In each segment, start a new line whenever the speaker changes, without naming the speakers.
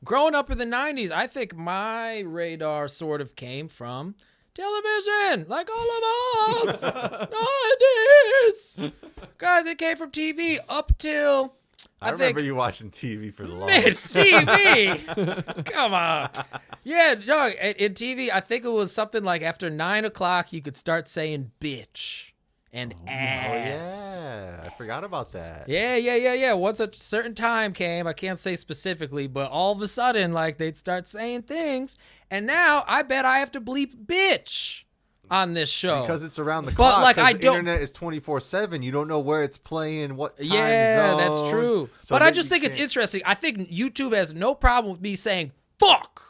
growing up in the 90s, I think my radar sort of came from television, like all of us. 90s. Guys, it came from TV up till...
I remember you watching TV for the
longest. TV. Come on. Yeah, dog. In TV, I think it was something like after 9 o'clock, you could start saying bitch and ass.
Oh, yeah. I forgot about that.
Yeah. Once a certain time came, I can't say specifically, but all of a sudden, like, they'd start saying things. And now I bet I have to bleep bitch on this show
because it's around the clock.
But like,
the internet is 24/7. You don't know where it's playing, what time
yeah,
zone.
That's true. So but I just think it's interesting. I think YouTube has no problem with me saying fuck.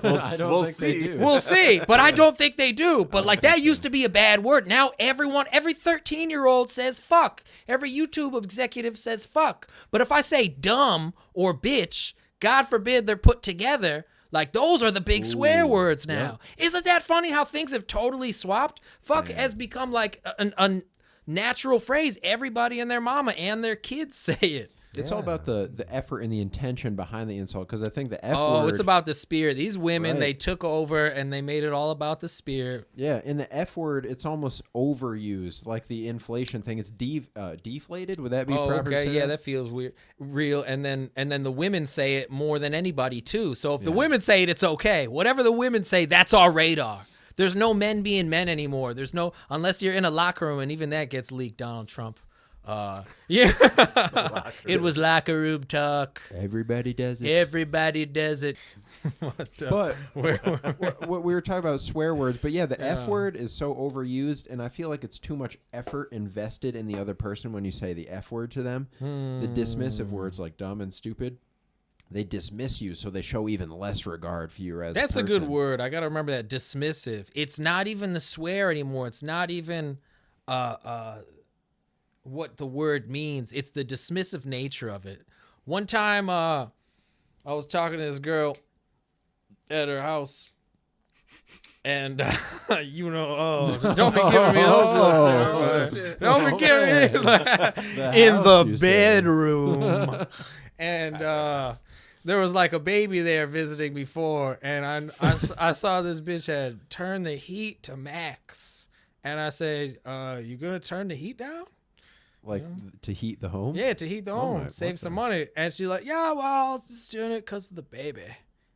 We'll see.
We'll see, but I don't think they do. But like that used to be a bad word. Now every 13-year-old says fuck. Every YouTube executive says fuck. But if I say dumb or bitch, God forbid they're put together. Like, those are the big swear words now. Yeah. Isn't that funny how things have totally swapped? Fuck has become like a natural phrase. Everybody and their mama and their kids say it.
It's all about the effort and the intention behind the insult, because I think the F word...
Oh, it's about the spirit. These women, they took over and they made it all about the spirit.
Yeah, in the F word, it's almost overused. Like the inflation thing, it's deflated? Would that be proper?
Okay, yeah, that feels weird. Real, and then the women say it more than anybody, too. So if the women say it, it's okay. Whatever the women say, that's our radar. There's no men being men anymore. There's no... Unless you're in a locker room, and even that gets leaked, Donald Trump. Yeah, it was locker room talk.
Everybody does it.
Everybody does it.
But what we were talking about swear words, but yeah, the F word is so overused, and I feel like it's too much effort invested in the other person when you say the F word to them. The dismissive words like dumb and stupid, they dismiss you, so they show even less regard for you as
That's
a
a
person.
good word. I got to remember that. Dismissive. It's not even the swear anymore. It's not even what the word means. It's the dismissive nature of it. One time I was talking to this girl at her house, and don't be giving me those looks. Don't be giving me in the bedroom. And there was like a baby there visiting before, and I saw this bitch had turned the heat to max, and I said, "You gonna turn the heat down?"
Like to heat the home?
Yeah, to heat the home, save some money. And she's like, yeah, well, I was just doing it because of the baby.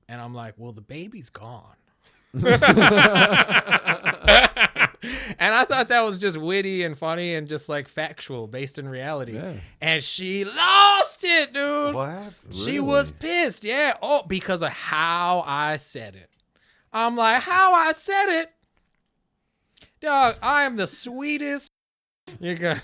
And I'm like, well, the baby's gone. And I thought that was just witty and funny and just like factual, based in reality. Yeah. And she lost it, dude.
What?
She was pissed. Yeah. Oh, because of how I said it. I'm like, how I said it? Dog, I am the sweetest. You guys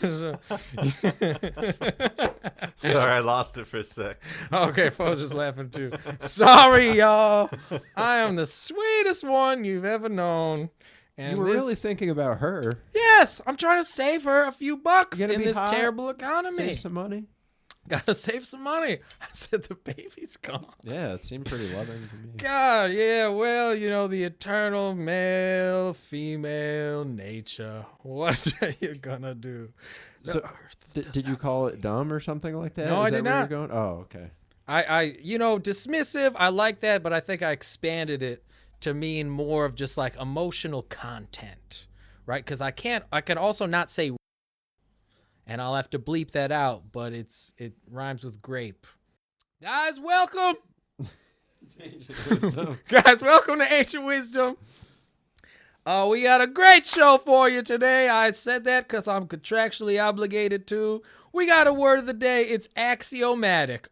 Sorry, I lost it for a sec.
Okay, folks just laughing too. Sorry, y'all. I am the sweetest one you've ever known. And
you were really thinking about her.
Yes, I'm trying to save her a few bucks in this
hot,
terrible economy.
Save some money.
Gotta save some money. I said the baby's gone.
Yeah, it seemed pretty loving to me.
God, yeah, well, the eternal male, female nature. What are you gonna do?
So, did you call it dumb or something like that?
No,
Is
I
that
did
where
not.
You're going? Oh, okay.
I dismissive, I like that, but I think I expanded it to mean more of just like emotional content, right? Because I can also not say, and I'll have to bleep that out, but it rhymes with grape. Guys, welcome. Guys, welcome to Ancient Wisdom. We got a great show for you today. I said that because I'm contractually obligated to. We got a word of the day. It's axiomatic.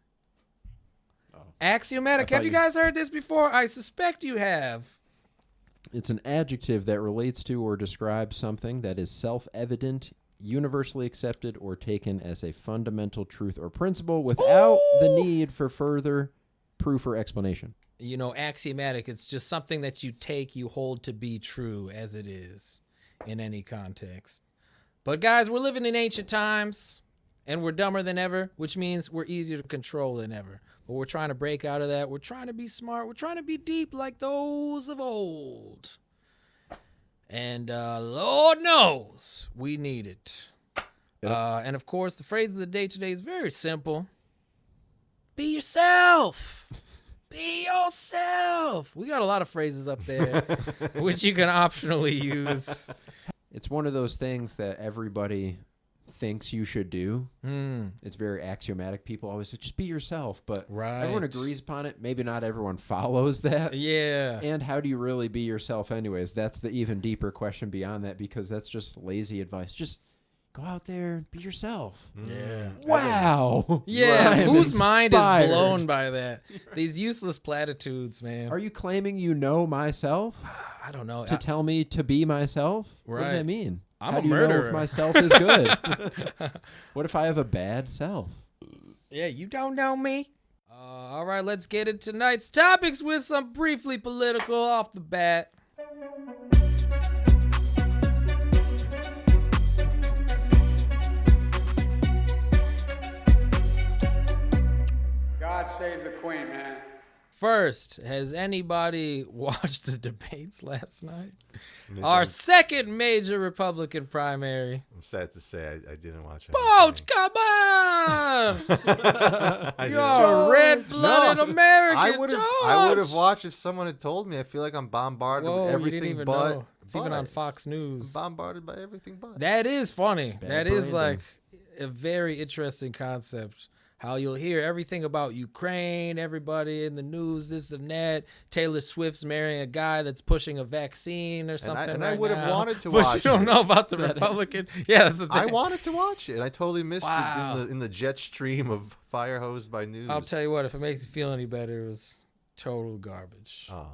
Axiomatic. Have you guys heard this before? I suspect you have.
It's an adjective that relates to or describes something that is self-evident, universally accepted, or taken as a fundamental truth or principle without the need for further proof or explanation.
Axiomatic, it's just something that you hold to be true as it is in any context. But guys, we're living in ancient times, and we're dumber than ever, which means we're easier to control than ever. But we're trying to break out of that. We're trying to be smart. We're trying to be deep like those of old. And Lord knows we need it. Yep. And of course, the phrase of the day today is very simple. Be yourself. Be yourself. We got a lot of phrases up there, which you can optionally use.
It's one of those things that everybody thinks you should do. It's very axiomatic. People always say, just be yourself. But everyone agrees upon it. Maybe not everyone follows that.
Yeah.
And how do you really be yourself anyways? That's the even deeper question beyond that, because that's just lazy advice. Just go out there and be yourself.
Yeah.
Wow.
Yeah. Whose mind is
inspired.
blown by that? These useless platitudes, man.
Are you claiming you know myself?
I don't know.
To tell me to be myself? What does
Right.
that mean?
I'm
How
a
do you
murderer.
know if myself is good? What if I have a bad self?
Yeah, you don't know me. All right, let's get into tonight's topics with some briefly political off the bat.
God save the Queen, man.
First, has anybody watched the debates last night?
Mitch,
Our
I'm
second major Republican primary.
sad to say I didn't watch it.
Boach, come on! You're a red-blooded American.
I would
George!
have watched if someone had told me. I feel like I'm bombarded
Whoa,
with
you
everything
didn't even
but.
know. It's even on Fox News.
Bombarded by everything but.
That is funny.
Bad
That is
branding.
like a very interesting concept. How you'll hear everything about Ukraine, everybody in the news, this and that. Taylor Swift's marrying a guy that's pushing a vaccine or something.
And I
right
would have
now.
wanted to
but
watch
you don't
it.
know about the Republican. Yeah, that's the thing.
I wanted to watch it, and I totally missed
Wow.
it in the jet stream of fire hosed by news.
I'll tell you what, if it makes you feel any better, it was total garbage.
Oh.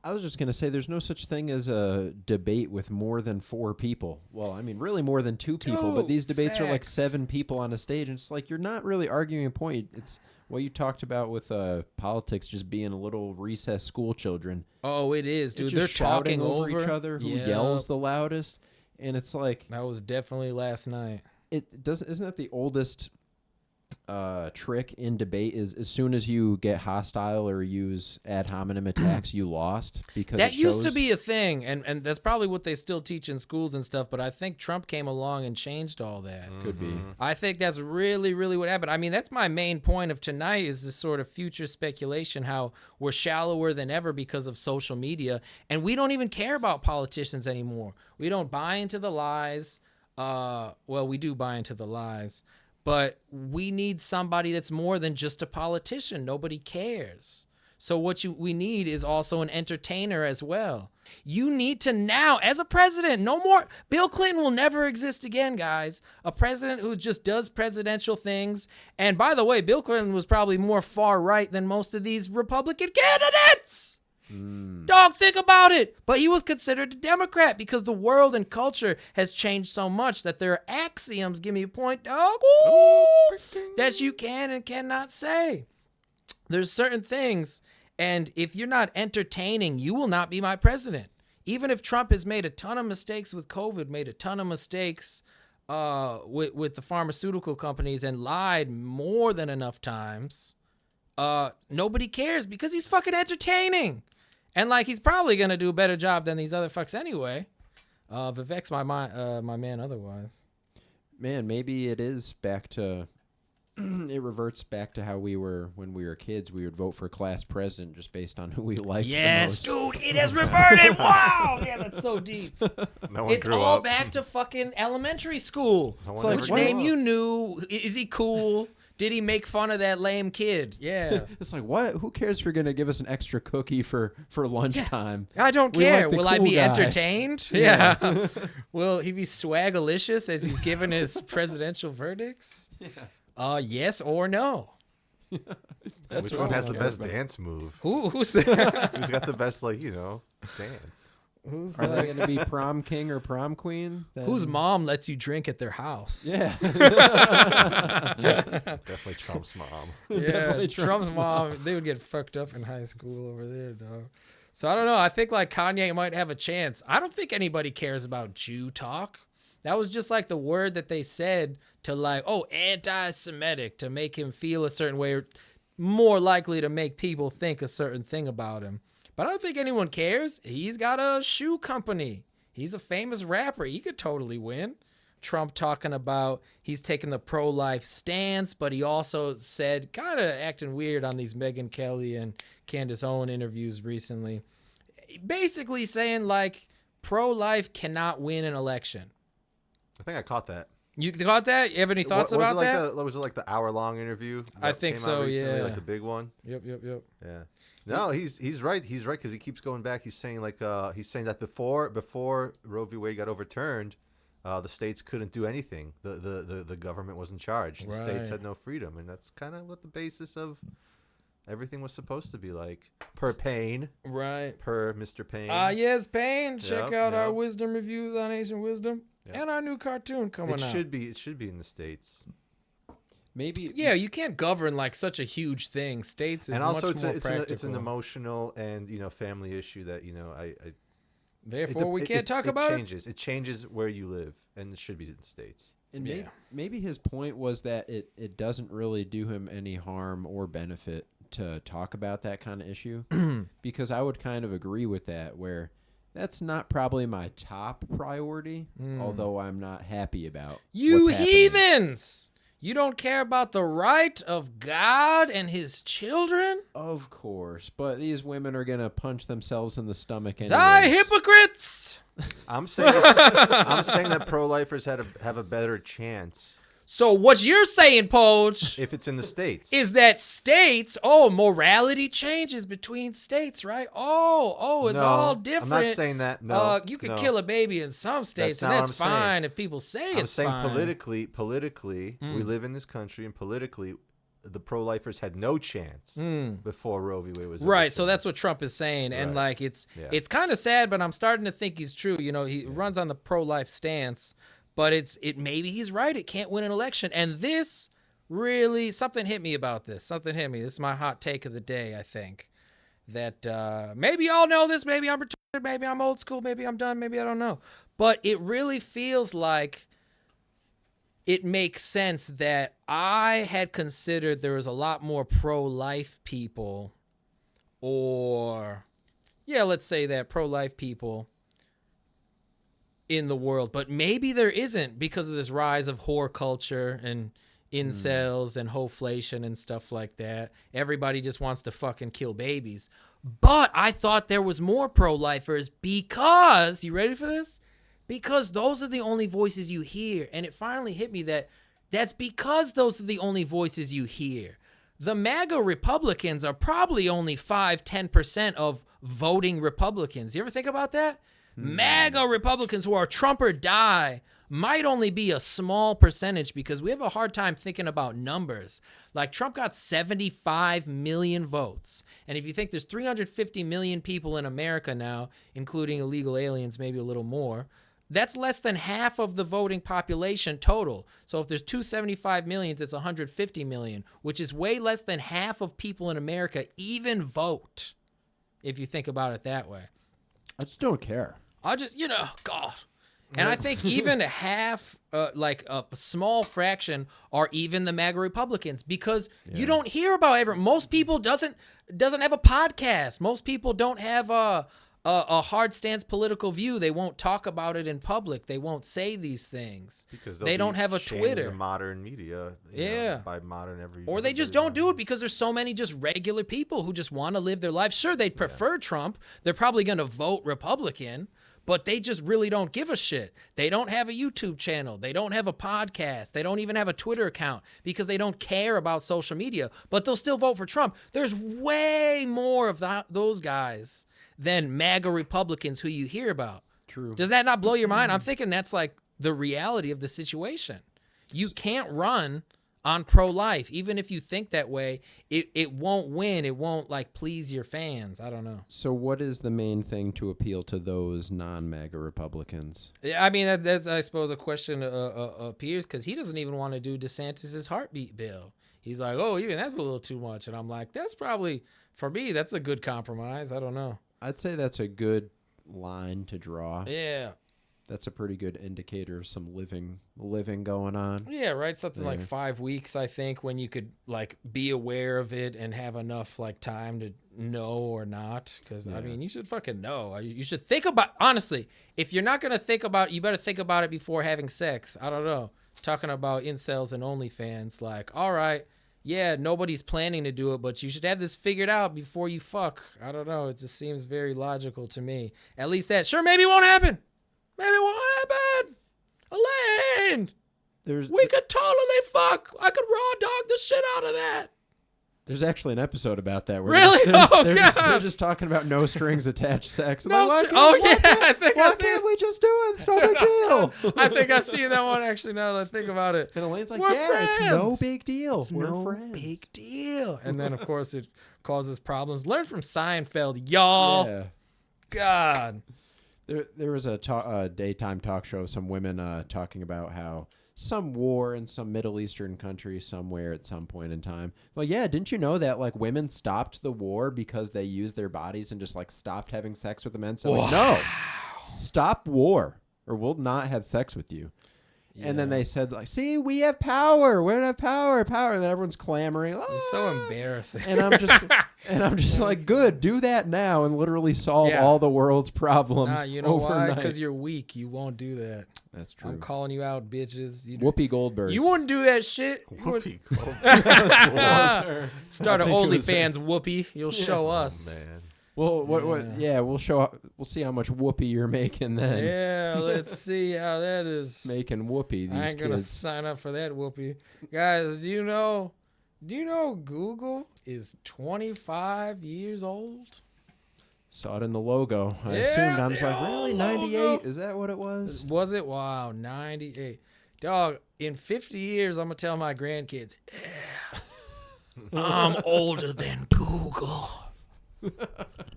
I was just going to say there's no such thing as a debate with more than 4 people. Well, I mean, really more than 2 people, but
Dude,
these debates are like
facts.
7 people on a stage, and it's like you're not really arguing a point. It's what you talked about with politics just being a little recessed school children.
Oh, it is,
It's
dude.
just
They're talking
shouting over each other, who
Yep.
yells the loudest, and it's like
That was definitely last night.
it does. Isn't that the oldest trick in debate? Is as soon as you get hostile or use ad hominem attacks, you lost because
That
it
used to
shows-
be a thing, and that's probably what they still teach in schools and stuff, but I think Trump came along and changed all that.
could be.
I think that's really, really what happened. I mean, that's my main point of tonight is this sort of future speculation, how we're shallower than ever because of social media, and we don't even care about politicians anymore. We don't buy into the lies. Well, we do buy into the lies, but we need somebody that's more than just a politician. Nobody cares. So what we need is also an entertainer as well. You need to now, as a president, no more. Bill Clinton will never exist again, guys. A president who just does presidential things. And by the way, Bill Clinton was probably more far right than most of these Republican candidates. Dog, think about it. But he was considered a Democrat because the world and culture has changed so much that there are axioms, give me a point, dog, that you can and cannot say. There's certain things, and if you're not entertaining, you will not be my president. Even if Trump has made a ton of mistakes with COVID, made a ton of mistakes with the pharmaceutical companies and lied more than enough times, nobody cares because he's fucking entertaining. And like he's probably gonna do a better job than these other fucks anyway. Vivek's my man otherwise.
Man, maybe it is back to it reverts back to how we were when we were kids. We would vote for class president just based on who we liked
Yes,
the most.
dude, it has reverted. Wow, yeah, that's so deep.
No one
It's
grew
all
up.
back to fucking elementary school.
No
It's
one
like,
Which
ever
name
grew
you
up.
knew? Is he cool? Did he make fun of that lame kid? Yeah.
It's like, what? Who cares if you're going to give us an extra cookie for lunchtime?
I don't
We
care.
like the
Will I
cool
be
guy.
entertained? Yeah. Will he be swagalicious as he's giving his presidential verdicts? Yeah. Yes or no?
Which
what
one
I
has the
care
best
about.
dance move?
Who's
Who's got the best, dance?
who's
Are they going to be prom king or prom queen? Then-
whose mom lets you drink at their house?
Yeah.
Definitely Trump's mom.
Yeah,
Definitely
Trump's
Trump's
mom, they would get fucked up in high school over there, dog. So I don't know. I think like Kanye might have a chance. I don't think anybody cares about Jew talk. That was just like the word that they said to like, oh, anti-Semitic, to make him feel a certain way, or more likely to make people think a certain thing about him. But I don't think anyone cares. He's got a shoe company. He's a famous rapper. He could totally win. Trump talking about he's taking the pro-life stance, but he also said, kind of acting weird on these Megyn Kelly and Candace Owen interviews recently, basically saying like pro-life cannot win an election.
I think I caught that.
You caught that? You have any thoughts about that?
Was it like the hour-long interview?
I think so,
recently,
yeah.
Like the big one?
Yep.
Yeah. No, he's right. He's right because he keeps going back. He's saying that before Roe v. Wade got overturned, the states couldn't do anything. The government was in charge. The states had no freedom, and that's kind of what the basis of everything was supposed to be like. Per Payne,
right?
Per Mr. Payne.
Yes, Payne. Check out our wisdom reviews on Asian wisdom and our new cartoon coming out.
It should be in the states.
Maybe.
Yeah, you can't govern like such a huge thing. States is
and also
much more practical.
it's an emotional and family issue that I
Therefore, we can't talk about it.
It changes where you live, and it should be in the states.
And maybe his point was that it doesn't really do him any harm or benefit to talk about that kind of issue, because I would kind of agree with that, where that's not probably my top priority, although I'm not happy about
you
what's
heathens. You don't care about the right of God and his children?
Of course, but these women are going to punch themselves in the stomach anyways.
Thy hypocrites!
I'm saying that pro-lifers have a better chance.
So what you're saying, Poach,
if it's in the states,
is that states, morality changes between states, right? It's all different.
I'm not saying that. No,
you can kill a baby in some states, and that's fine if people say it's fine.
I'm saying politically, we live in this country, and politically, the pro-lifers had no chance before Roe v. Wade was
right. So that's what Trump is saying, and like it's kind of sad, but I'm starting to think he's true. He runs on the pro-life stance. But maybe he's right. It can't win an election. And this really, something hit me about this. Something hit me. This is my hot take of the day, I think. That maybe y'all know this. Maybe I'm retarded. Maybe I'm old school. Maybe I'm done. Maybe I don't know. But it really feels like it makes sense that I had considered there was a lot more pro-life people let's say that pro-life people in the world, but maybe there isn't because of this rise of whore culture and incels and hoflation and stuff like that. Everybody just wants to fucking kill babies. But I thought there was more pro-lifers because, you ready for this? Because those are the only voices you hear. And it finally hit me that's because those are the only voices you hear. The MAGA Republicans are probably only 5-10% of voting Republicans. You ever think about that? MAGA Republicans who are Trump or die might only be a small percentage because we have a hard time thinking about numbers. Like Trump got 75 million votes. And if you think there's 350 million people in America now, including illegal aliens, maybe a little more, that's less than half of the voting population total. So if there's 275 million, it's 150 million, which is way less than half of people in America even vote, if you think about it that way.
I just don't care.
I just, God. And I think even half, like a small fraction, are even the MAGA Republicans because you don't hear about most people doesn't have a podcast. Most people don't have a hard stance political view. They won't talk about it in public. They won't say these things because they don't have a Twitter.
The modern media, by modern
or they just don't do it because there's so many just regular people who just want to live their life. Sure, they'd prefer Trump. They're probably going to vote Republican. But they just really don't give a shit. They don't have a YouTube channel. They don't have a podcast. They don't even have a Twitter account because they don't care about social media. But they'll still vote for Trump. There's way more of those guys than MAGA Republicans who you hear about.
True.
Does that not blow your mind? I'm thinking that's like the reality of the situation. You can't run on pro-life. Even if you think that way, it won't win. It won't please your fans. I don't know.
So what is the main thing to appeal to those non-MAGA Republicans?
Yeah, I mean, that's I suppose a question appears because he doesn't even want to do DeSantis's heartbeat bill. He's like, even that's a little too much. And I'm like, that's probably, for me, that's a good compromise. I don't know.
I'd say that's a good line to draw.
Yeah.
That's a pretty good indicator of some living going on.
Yeah, right. Something like 5 weeks, I think, when you could like be aware of it and have enough like time to know or not. Because I mean, you should fucking know. You should think about. Honestly, if you're not gonna think about, you better think about it before having sex. I don't know. Talking about incels and OnlyFans, like, all right, yeah, nobody's planning to do it, but you should have this figured out before you fuck. I don't know. It just seems very logical to me. At least that. Sure, maybe it won't happen. Maybe it won't happen. Elaine, we could totally fuck. I could raw dog the shit out of that.
There's actually an episode about that. Where
really?
They're just talking about no strings attached sex.
I think
why can't we just do it? It's no big deal.
I think I've seen that one actually. Now that I think about it,
and Elaine's like,
we're friends.
It's no big deal.
It's
we're
no
friends.
big deal. And then of course it causes problems. Learn from Seinfeld, y'all. Yeah. God.
There was a daytime talk show of some women talking about how some war in some Middle Eastern country somewhere at some point in time. Like, yeah, didn't you know that like women stopped the war because they used their bodies and just like stopped having sex with the men? So like, no, stop war or we'll not have sex with you. Yeah. And then they said, like, see, we have power. We don't have power. And then everyone's clamoring.
It's so embarrassing.
And I'm just like, good, do that now and literally solve all the world's problems.
Nah, you know why? Because you're weak. You won't do that.
That's true.
I'm calling you out, bitches.
Whoopi Goldberg.
You wouldn't do that shit.
Whoopi Goldberg.
Start an OnlyFans, Whoopi. You'll show us.
Man.
Well, we'll see how much whoopee you're making then.
Yeah, let's see how that is.
Making whoopee.
I ain't gonna sign up for that whoopee. Guys, do you know Google is 25 years old?
Saw it in the logo. I assumed. I was like, really? 98? Is that what it was?
Was it? Wow, 98. Dog, in 50 years, I'm gonna tell my grandkids, I'm older than Google.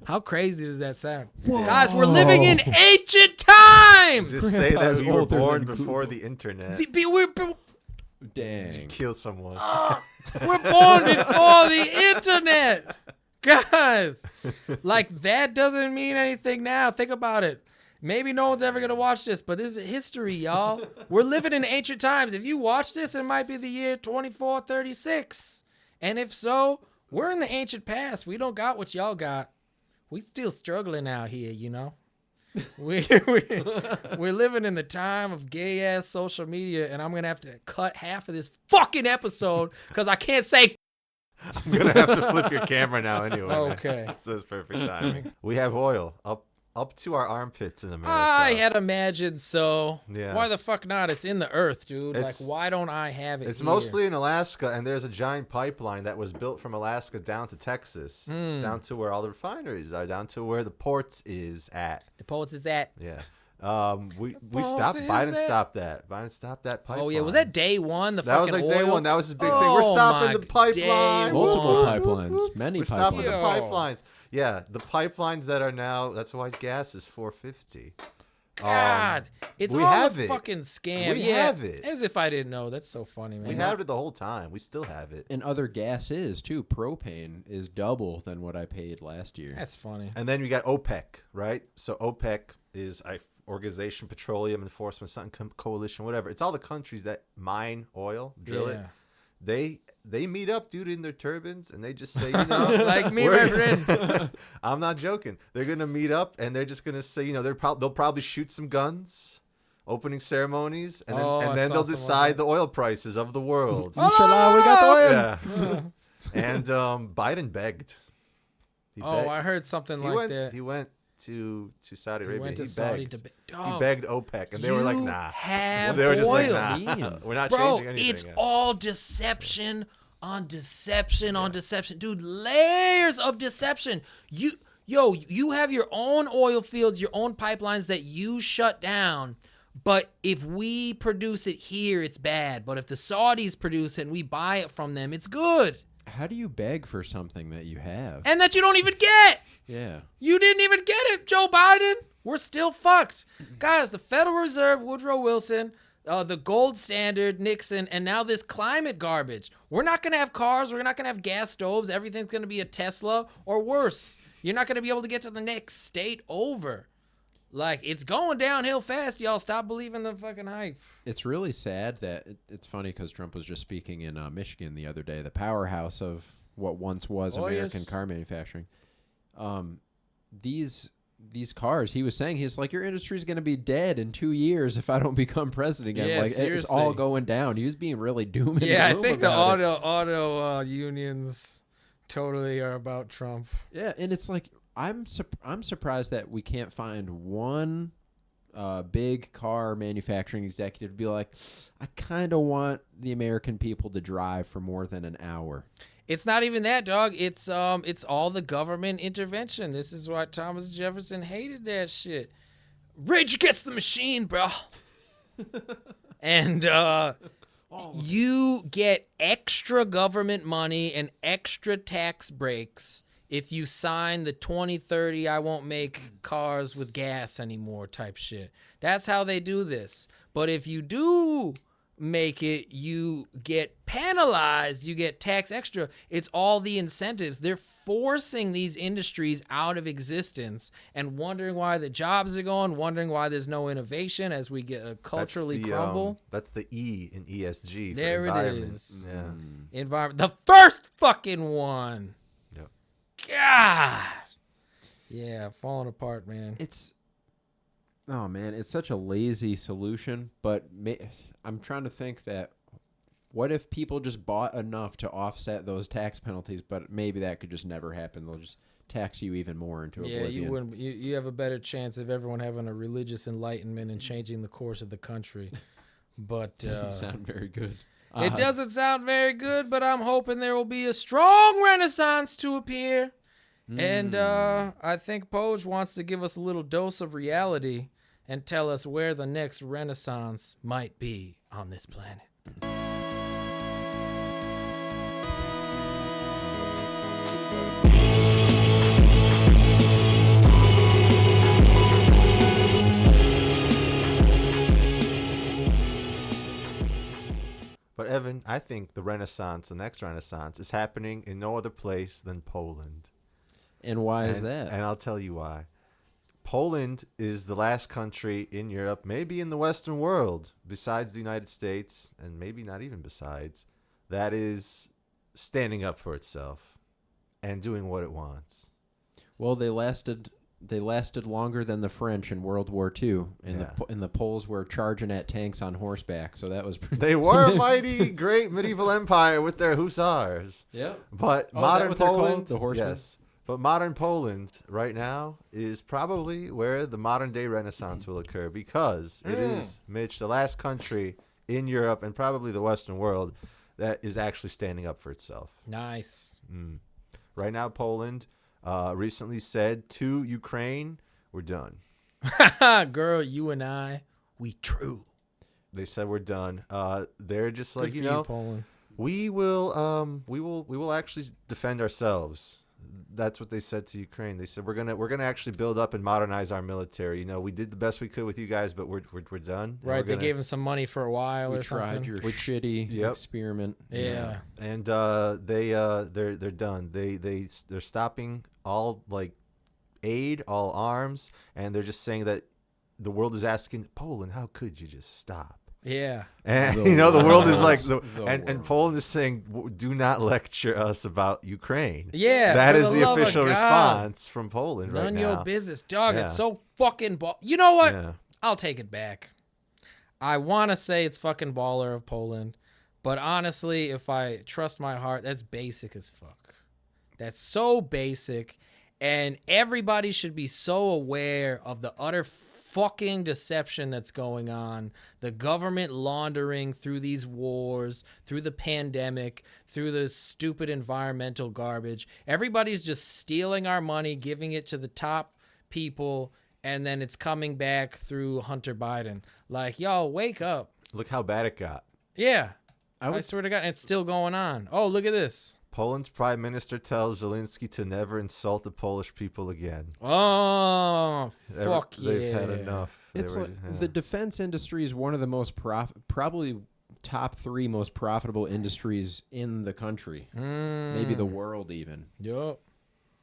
How crazy does that sound? Whoa. Guys, we're living in ancient times!
Just say that we were born before the internet.
Dang.
You kill someone.
We're born before the internet! Guys, like that doesn't mean anything now. Think about it. Maybe no one's ever going to watch this, but this is history, y'all. We're living in ancient times. If you watch this, it might be the year 2436. And if so, we're in the ancient past. We don't got what y'all got. We still struggling out here, you know. We're living in the time of gay ass social media, and I'm gonna have to cut half of this fucking episode because I can't say.
I'm gonna have to flip your camera now anyway.
Okay,
so it's perfect timing. We have oil up to our armpits in America.
I had imagined so.
Yeah.
Why the fuck not? It's in the earth, dude. Like, why don't I have it?
It's
here?
mostly in Alaska, and there's a giant pipeline that was built from Alaska down to Texas, down to where all the refineries are, down to where the ports is at.
The ports is at.
Yeah. We stopped. Biden stopped that. Biden stopped that pipeline.
Oh yeah, was that day one?
That was like day one. That was his big thing. We're stopping the pipeline.
Multiple pipelines. Many pipelines. We're stopping
the pipelines. Yeah, the pipelines that are now. That's why gas is $4.50.
God, it's all a fucking scam.
We have it.
As if I didn't know. That's so funny, man.
We had it the whole time. We still have it.
And other gas is too. Propane is double than what I paid last year.
That's funny.
And then we got OPEC, right? So OPEC is Organization Petroleum Enforcement something Coalition, whatever. It's all the countries that mine oil, drill it. They meet up, dude, in their turbines, and they just say, you know,
like me, my friend.
I'm not joking. They're gonna meet up, and they're just gonna say, you know, they'll probably shoot some guns, opening ceremonies, and then they'll decide the oil prices of the world.
Inshallah, we got the oil.
Yeah. And Biden begged.
I heard something like that.
He went to Saudi Arabia.
He went to
Saudi
to
he begged OPEC, and they were like, "Nah."
They
were just
oil.
like, "Nah, we're not changing anything."
It's all deception on deception on deception, dude. Layers of deception. You have your own oil fields, your own pipelines that you shut down. But if we produce it here, it's bad. But if the Saudis produce it and we buy it from them, it's good.
How do you beg for something that you have?
And that you don't even get.
Yeah.
You didn't even get it, Joe Biden. We're still fucked. Guys, the Federal Reserve, Woodrow Wilson, the gold standard, Nixon, and now this climate garbage. We're not going to have cars. We're not going to have gas stoves. Everything's going to be a Tesla or worse. You're not going to be able to get to the next state over. Like, it's going downhill fast, y'all. Stop believing the fucking hype.
It's really sad that it's funny because Trump was just speaking in Michigan the other day, the powerhouse of what once was American car manufacturing. These cars, he was saying, he's like, your industry's going to be dead in 2 years if I don't become president again.
Yeah,
like,
seriously.
it's all going down. He was being really doom and
Yeah, I
gloom
think the
about it.
auto unions totally are about Trump.
Yeah, and it's like, I'm surprised that we can't find one big car manufacturing executive to be like, I kind of want the American people to drive for more than an hour.
It's not even that, dog. It's all the government intervention. This is why Thomas Jefferson hated that shit. Rage against the machine, bro. And you get extra government money and extra tax breaks if you sign the 2030 I won't make cars with gas anymore type shit. That's how they do this. But if you do make it, you get penalized, you get tax extra. It's all the incentives. They're forcing these industries out of existence and wondering why the jobs are going, wondering why there's no innovation as we get culturally crumble.
That's the E in ESG.
There
for
it
environment.
is.
Yeah.
Environment. The first fucking one.
Yep.
God. Yeah, falling apart, man.
It's such a lazy solution, but I'm trying to think that what if people just bought enough to offset those tax penalties, but maybe that could just never happen. They'll just tax you even more into oblivion.
You wouldn't. You have a better chance of everyone having a religious enlightenment and changing the course of the country. But
doesn't sound very good.
It doesn't sound very good, but I'm hoping there will be a strong renaissance to appear. And I think Poj wants to give us a little dose of reality and tell us where the next renaissance might be on this planet.
But Evan, I think the next renaissance, is happening in no other place than Poland.
And why is that?
And I'll tell you why. Poland is the last country in Europe, maybe in the Western world, besides the United States, and maybe not even besides, that is standing up for itself and doing what it wants.
Well, they lasted longer than the French in World War II, and the Poles were charging at tanks on horseback, so that was pretty...
They were a mighty great medieval empire with their hussars.
Yeah.
But modern Poland,
the horsemen?
yes. But modern Poland right now is probably where the modern day renaissance will occur, because it is, Mitch, the last country in Europe and probably the Western world that is actually standing up for itself.
Nice.
Right now, Poland recently said to Ukraine, we're done.
Girl, you and I, we true.
They said we're done. They're just like,
Good for you, Poland.
we will actually defend ourselves. That's what they said to Ukraine. They said we're gonna actually build up and modernize our military. We did the best we could with you guys, but we're done.
Right, they gave him some money for a while or something.
We tried your shitty experiment.
Yeah.
And they're done. They're stopping all aid, all arms, and they're just saying that the world is asking Poland, how could you just stop?
Yeah.
And the world is like, and Poland is saying, do not lecture us about Ukraine.
Yeah,
that
for
is the
love of
official
God.
response from Poland right
None
now.
your business, dog.
Yeah.
It's so fucking You know what?
Yeah.
I'll take it back. I want to say it's fucking baller of Poland, but honestly, if I trust my heart, that's basic as fuck. That's so basic, and everybody should be so aware of the utter fucking deception that's going on, the government laundering through these wars, through the pandemic, through the stupid environmental garbage. Everybody's just stealing our money, giving it to the top people, and then it's coming back through Hunter Biden. Like, yo, wake up.
Look how bad it got.
Yeah. I swear to God, it's still going on. Oh, look at this.
Poland's prime minister tells Zelensky to never insult the Polish people again.
Oh, fuck yeah.
They've had enough.
It's the defense industry is one of the most probably top 3 most profitable industries in the country, maybe the world even.
Yup.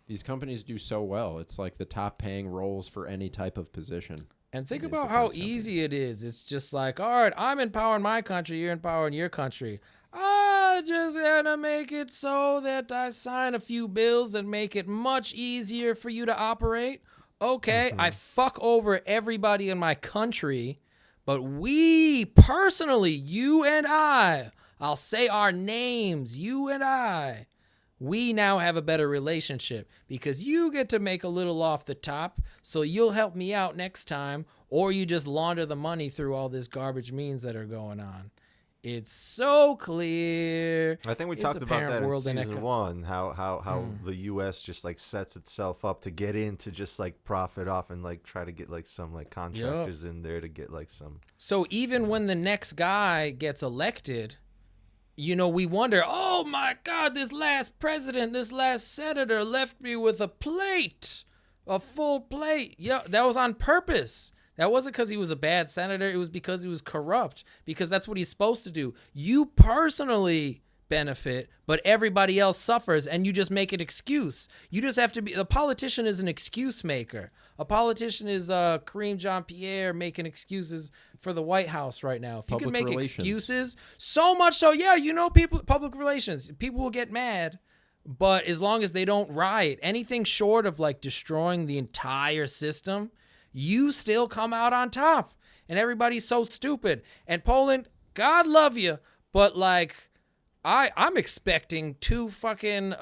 These companies do so well. It's like the top paying roles for any type of position.
And think
in these
about how
defense
easy it is. It's just like, all right, I'm empowering my country, you're empowering your country. I just gotta make it so that I sign a few bills that make it much easier for you to operate. Okay, I fuck over everybody in my country, but we personally, you and I'll say our names, you and I, we now have a better relationship because you get to make a little off the top, so you'll help me out next time, or you just launder the money through all this garbage means that are going on. It's so clear.
I think we talked about that in season 1, how the U.S. just like sets itself up to get in to just like profit off and like try to get like some like contractors in there to get like some.
So even when the next guy gets elected, you know, we wonder, oh my God, this last president, this last senator left me with a plate, a full plate. Yeah, that was on purpose. That wasn't because he was a bad senator. It was because he was corrupt, because that's what he's supposed to do. You personally benefit, but everybody else suffers, and you just make an excuse. You just have to be, the politician is an excuse maker. A politician is Kareem Jean-Pierre making excuses for the White House right now. If you can make excuses, so much so, yeah, you know, people, public relations, people will get mad, but as long as they don't riot, anything short of like destroying the entire system, you still come out on top. And everybody's so stupid. And Poland, God love you, but like, I'm expecting too fucking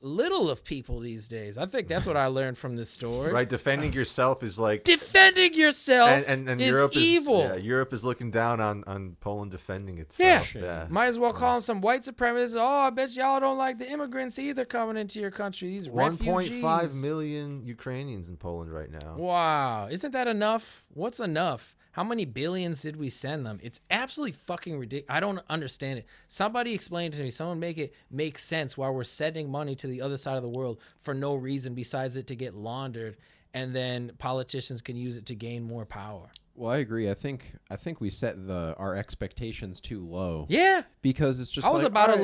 little of people these days. I think that's what I learned from this story.
Right, defending yourself is like
defending yourself
and
is
Europe
evil.
Yeah, Europe is looking down on Poland defending itself. Yeah.
Might as well call them some white supremacists. Oh, I bet y'all don't like the immigrants either coming into your country. These
1.5 million Ukrainians in Poland right now.
Wow, isn't that enough? What's enough? How many billions did we send them? It's absolutely fucking ridiculous. I don't understand it. Somebody explain it to me. Someone make it make sense why we're sending money to the other side of the world for no reason besides it to get laundered, and then politicians can use it to gain more power.
Well, I agree. I think we set our expectations too low.
Yeah,
because it's just.
I was about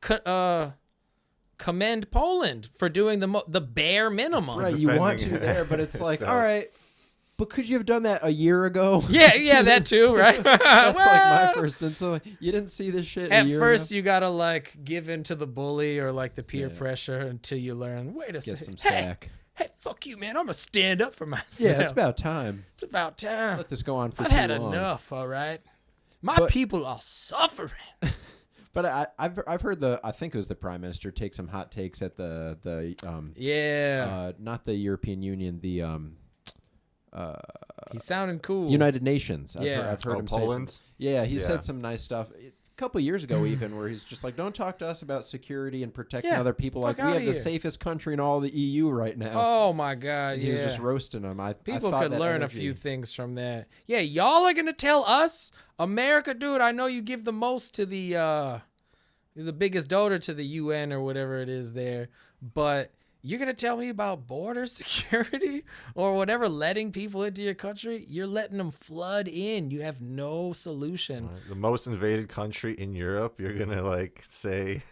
to commend Poland for doing the bare minimum.
Right, you want to there, but it's like, all right. But could you have done that a year ago?
Yeah, that too, right?
That's like my first insult. You didn't see this shit
at
a year
first
ago?
You gotta like give in to the bully or like the peer pressure until you learn. Wait a second.
Get some sack.
Hey, fuck you, man! I'm gonna stand up for myself.
Yeah, it's about time.
It's about time.
Let this go on for
I've
too
had
long.
enough. All right, my people are suffering.
But I've heard I think it was the Prime Minister take some hot takes at the not the European Union,
he's sounding cool.
United Nations. I've heard him
Poland?
say he said some nice stuff a couple years ago even where he's just like, don't talk to us about security and protecting other people. Like, we have the safest country in all the EU right now.
Oh my God.
And he was just roasting them.
People could learn a few things from that. Yeah, y'all are gonna tell us, America, dude, I know you give the most to the biggest donor to the UN or whatever it is there, but you're going to tell me about border security or whatever, letting people into your country? You're letting them flood in. You have no solution.
Right. The most invaded country in Europe, you're going to like say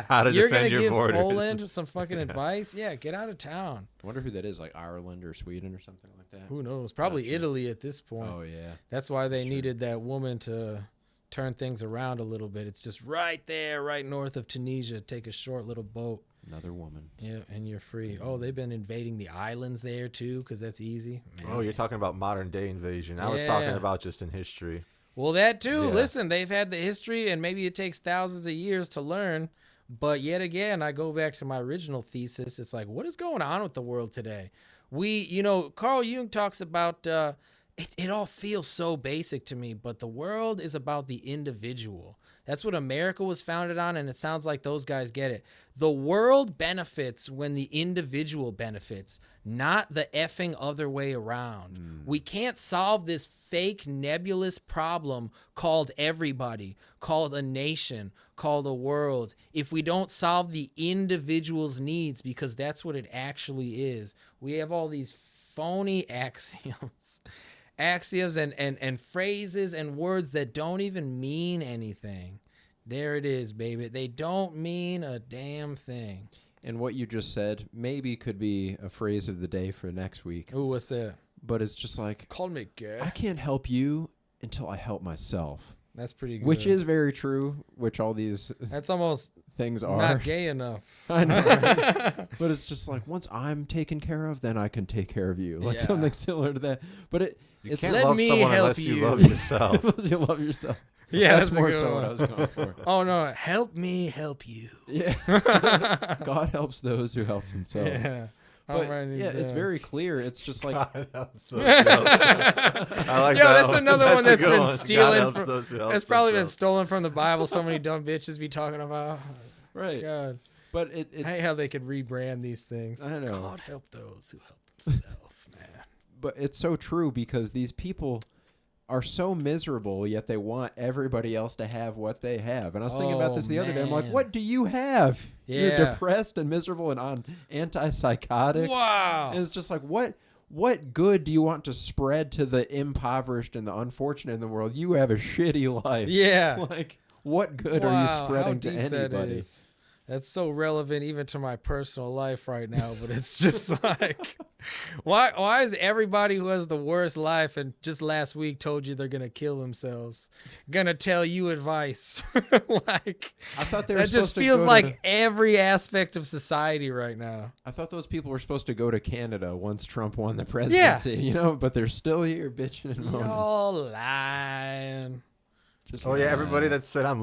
how to defend your borders. You're going to give Poland some fucking advice? Yeah, get out of town.
I wonder who that is, like Ireland or Sweden or something like that.
Who knows? Probably Italy at this point.
Oh, yeah.
That's why they needed that woman to turn things around a little bit. It's just right there, right north of Tunisia. Take a short little boat.
Another woman.
Yeah, and you're free. Oh, they've been invading the islands there too, because that's easy. Man.
Oh, you're talking about modern day invasion. I was talking about just in history.
Well, that too. Yeah. Listen, they've had the history, and maybe it takes thousands of years to learn. But yet again, I go back to my original thesis. It's like, what is going on with the world today? Carl Jung talks about it all feels so basic to me, but the world is about the individual. That's what America was founded on, and it sounds like those guys get it. The world benefits when the individual benefits, not the effing other way around. We can't solve this fake nebulous problem called everybody, called a nation, called a world, if we don't solve the individual's needs, because that's what it actually is. We have all these phony axioms and phrases and words that don't even mean anything. There it is, baby. They don't mean a damn thing.
And what you just said maybe could be a phrase of the day for next week.
Ooh, what's that?
But it's just like,
Called me gay.
I can't help you until I help myself.
That's pretty good.
Which is very true, which all these
That's almost
things are.
not gay enough.
I know. Right? But it's just like, once I'm taken care of, then I can take care of you. Like something similar to that. But
You
it's
can't
Let
love
me
someone
help
unless you
you.
love yourself.
unless you love yourself.
Yeah,
that's
a
more
good
so
one.
what I was going for.
Oh no, help me help you.
Yeah. God helps those who help themselves.
Yeah.
But
I'm writing these
yeah, it's
down.
very clear. It's just like
God helps those who help themselves. I like
Yo,
that
that's another one
a
that's
good
been
one. God
stealing
helps
from-
those who help
It's probably been
themselves.
stolen from the Bible. So many dumb bitches be talking about.
right.
God,
But
I hate how they could rebrand these things.
I know.
God help those who help themselves, man.
but it's so true because these people are so miserable, yet they want everybody else to have what they have. And I was thinking about this the other day. I'm like,
man.
what do you have? You're
Yeah.
depressed and miserable and on antipsychotics.
Wow.
And it's just like, what good do you want to spread to the impoverished and the unfortunate in the world? You have a shitty life.
Yeah.
Like, what good
Wow,
are you
how
spreading to
deep that
anybody?
is. That's so relevant even to my personal life right now, but it's just like why is everybody who has the worst life and just last week told you they're gonna kill themselves gonna tell you advice? Like
I thought they were
that just
supposed to
feels
go
like
to-
every aspect of society right now.
I thought those people were supposed to go to Canada once Trump won the presidency, but they're still here bitching and moaning.
Y'all lying.
Just
Oh yeah,
like,
everybody that said I'm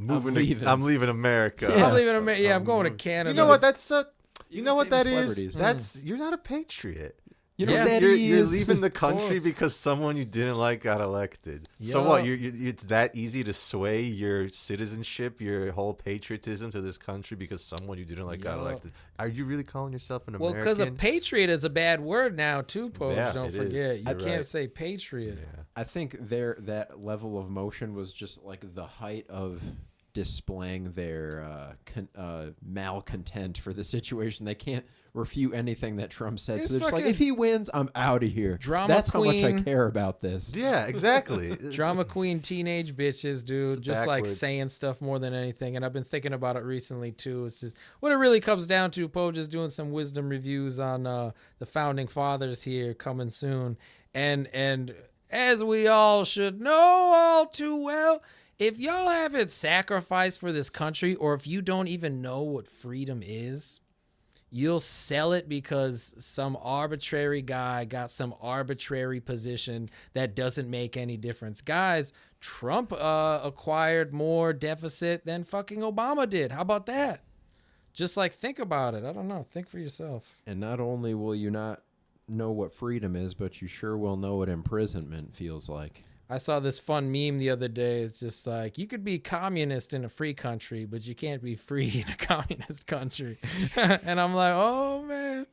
moving
leaving.
I'm leaving America.
Yeah.
I'm leaving America. Yeah, I'm going to Canada.
You know what? That's you
Even
know what that
famous
is?
celebrities.
That's you're not a patriot.
You know
Yeah.
what that
You're
is?
leaving the
Of
country
course.
because someone you didn't like got elected. So
Yup.
what? It's that easy to sway your citizenship, your whole patriotism to this country because someone you didn't like got
Yup.
elected. Are you really calling yourself an
Well,
American?
because a patriot is a bad word now too, Poge.
Yeah,
Don't
it
forget.
is.
You
You're
can't
right.
say patriot.
Yeah.
I think that level of motion was just like the height of displaying their malcontent for the situation. They can't refute anything that Trump said.
It's
So they're just like,
fucking
if he wins, I'm out of here.
drama
That's how much I
queen.
care about this.
Yeah, exactly.
Drama queen teenage bitches, dude.
It's
Just like
backwards.
saying stuff more than anything. And I've been thinking about it recently too. It's just what it really comes down to. Poe just doing some wisdom reviews on the founding fathers here coming soon. And as we all should know all too well, if y'all haven't sacrificed for this country, or if you don't even know what freedom is, you'll sell it because some arbitrary guy got some arbitrary position that doesn't make any difference. Guys, Trump acquired more deficit than fucking Obama did. How about that? Just like think about it. I don't know. Think for yourself.
And not only will you not know what freedom is, but you sure will know what imprisonment feels like.
I saw this fun meme the other day. It's just like, you could be communist in a free country, but you can't be free in a communist country. And I'm like, oh, man.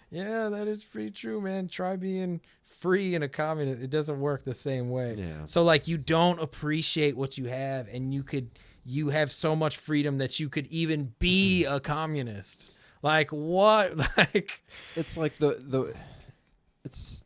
Yeah, that is pretty true, man. Try being free in a communist. It doesn't work the same way.
Yeah.
So, like, you don't appreciate what you have, and you have so much freedom that you could even be a communist. Like, what? Like,
It's like it's.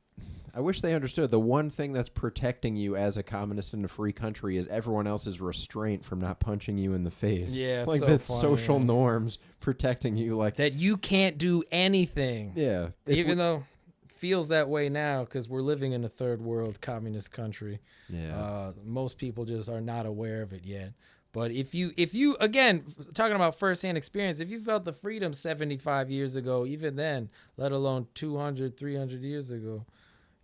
I wish they understood the one thing that's protecting you as a communist in a free country is everyone else's restraint from not punching you in the face.
Yeah, it's
like
so
that's
funny,
social
man.
norms protecting you. Like
that you can't do anything.
yeah, if
Even
we-
though it feels that way now because we're living in a third world communist country.
yeah.
Most people just are not aware of it yet. But if you again, talking about firsthand experience, if you felt the freedom 75 years ago, even then, let alone 200, 300 years ago,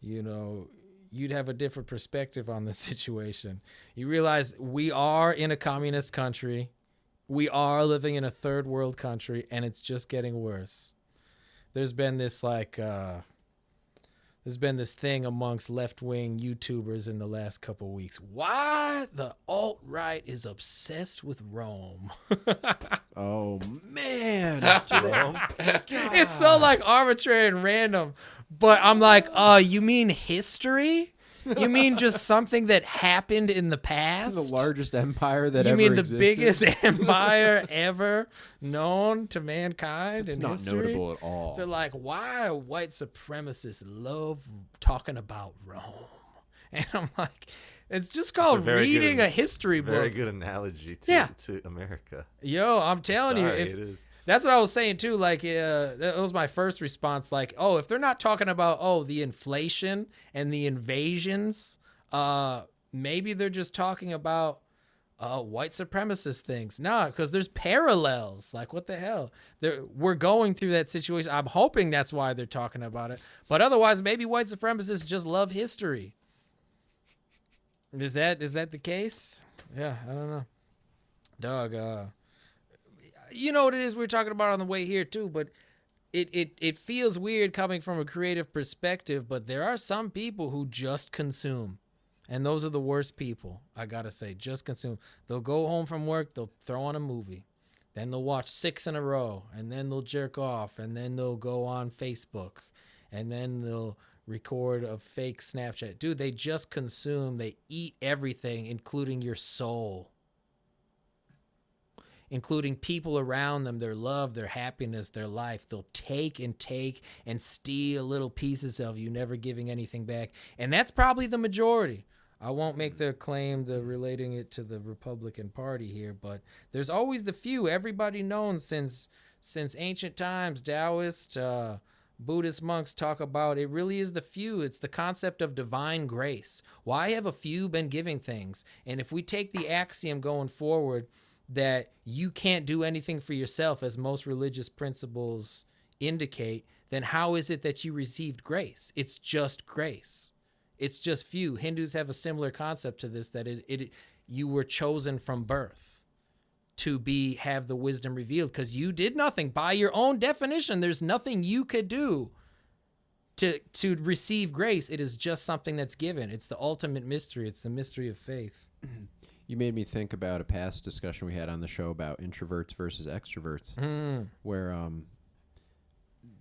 you'd have a different perspective on the situation. You realize we are in a communist country. We are living in a third world country, and it's just getting worse. There's been this thing amongst left-wing YouTubers in the last couple weeks. Why the alt-right is obsessed with Rome.
Oh man,
It's so like arbitrary and random. But I'm like, you mean history? You mean just something that happened in the past?
the largest empire that
You
ever
mean the
existed?
biggest empire ever known to mankind
It's
in
not
history?
notable at all.
They're like, why white supremacists love talking about Rome? And I'm like, It's just called reading a history book.
Very good analogy to America.
Yo, I'm telling you,
it is.
That's what I was saying too. Like, that was my first response. Like, oh, if they're not talking about the inflation and the invasions, maybe they're just talking about white supremacist things. No, because there's parallels. Like, what the hell? We're going through that situation. I'm hoping that's why they're talking about it. But otherwise, maybe white supremacists just love history. Is that the case? Yeah, I don't know. Dog, you know what it is we were talking about on the way here too, but it feels weird coming from a creative perspective, but there are some people who just consume. And those are the worst people, I gotta say. Just consume. They'll go home from work, they'll throw on a movie. Then they'll watch 6 in a row, and then they'll jerk off, and then they'll go on Facebook, and then they'll record a fake Snapchat. Dude, they just consume. They eat everything, including your soul. Including people around them, their love, their happiness, their life. They'll take and steal little pieces of you, never giving anything back. And that's probably the majority. I won't make the claim relating it to the Republican Party here, but there's always the few. Everybody known since ancient times, Taoist, Buddhist monks talk about it really is the few. It's the concept of divine grace. Why have a few been giving things? And if we take the axiom going forward that you can't do anything for yourself, as most religious principles indicate, then how is it that you received grace? It's just grace. It's just few. Hindus have a similar concept to this, that you were chosen from birth to have the wisdom revealed because you did nothing. By your own definition, there's nothing you could do to receive grace. It is just something that's given. It's the ultimate mystery. It's the mystery of faith.
You made me think about a past discussion we had on the show about introverts versus extroverts, where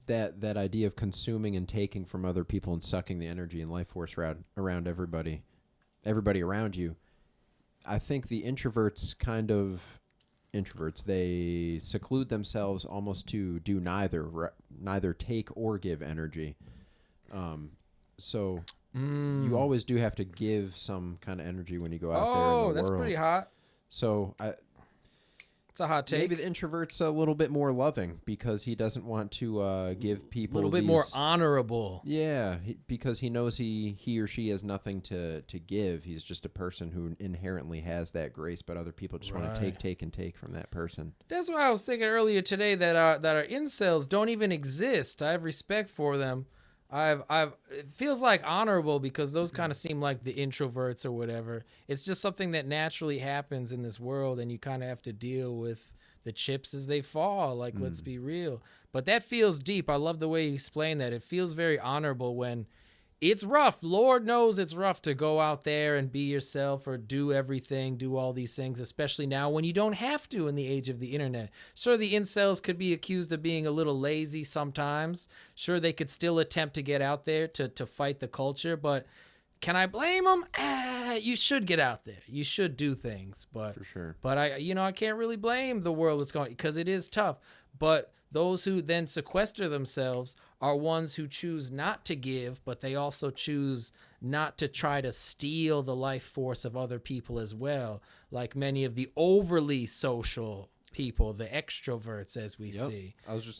that idea of consuming and taking from other people and sucking the energy and life force around everybody around you. I think the introverts, they seclude themselves almost to do neither take or give energy. So you always do have to give some kind of energy when you go out there in the world.
Oh, that's pretty hot.
So
it's a hot take.
Maybe the introvert's a little bit more loving because he doesn't want to give people
a little bit more honorable.
Yeah, because he knows he or she has nothing to give. He's just a person who inherently has that grace, but other people just want to take from that person.
That's why I was thinking earlier today that our incels don't even exist. I have respect for them. It feels like honorable because those kind of seem like the introverts or whatever. It's just something that naturally happens in this world, and you kind of have to deal with the chips as they fall. Like, let's be real. But that feels deep. I love the way you explain that. It feels very honorable when it's rough. Lord knows it's rough to go out there and be yourself or do everything, do all these things, especially now when you don't have to in the age of the internet. Sure, the incels could be accused of being a little lazy sometimes. Sure, they could still attempt to get out there to fight the culture, but can I blame them? You should get out there. You should do things, but
for sure.
But I can't really blame the world that's going, because it is tough. But those who then sequester themselves are ones who choose not to give, but they also choose not to try to steal the life force of other people as well. Like many of the overly social people, the extroverts, as we see.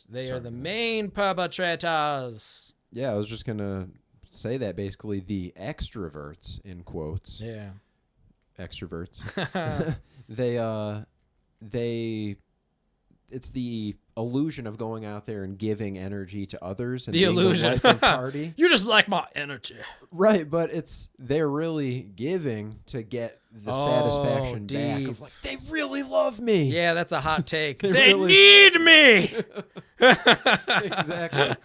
They are the main perpetrators.
Yeah, I was just going to say that basically the extroverts, in quotes.
Yeah.
Extroverts. It's the illusion of going out there and giving energy to others and
the
being
illusion.
The life of party.
You just like my energy.
Right, but they're really giving to get the satisfaction back of like, they really love me.
Yeah, that's a hot take.
They
really need me.
Exactly.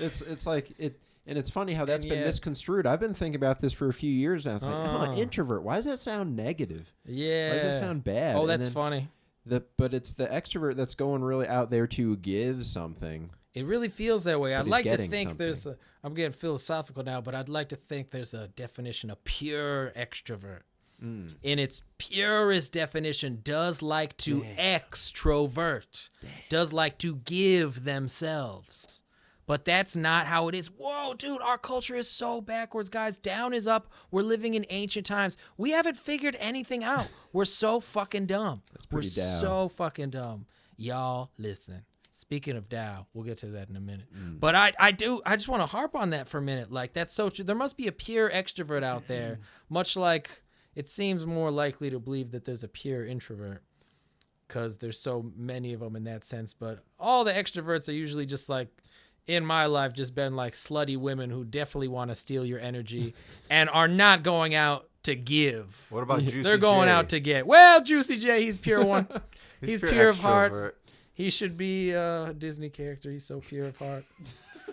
It's like it. And it's funny how that's been misconstrued. I've been thinking about this for a few years now. It's like, I'm an introvert. Why does that sound negative?
Yeah.
Why does that sound bad?
Oh, that's funny.
But it's the extrovert that's going really out there to give something.
It really feels that way. I'd like to think
something.
I'm getting philosophical now, but I'd like to think there's a definition of pure extrovert. In its purest definition, does like to extrovert, does like to give themselves. But that's not how it is. Whoa, dude, our culture is so backwards, guys. Down is up. We're living in ancient times. We haven't figured anything out. We're so fucking dumb. We're so fucking dumb. Y'all, listen. Speaking of Dao, we'll get to that in a minute. But I just want to harp on that for a minute. Like, that's so true. There must be a pure extrovert out there, much like it seems more likely to believe that there's a pure introvert because there's so many of them in that sense. But all the extroverts are usually just like, in my life, just been like slutty women who definitely want to steal your energy and are not going out to give.
What about Juicy J?
They're going out to get. Well, Juicy J, he's pure one. he's pure of heart.
extrovert.
He should be a Disney character. He's so pure of heart.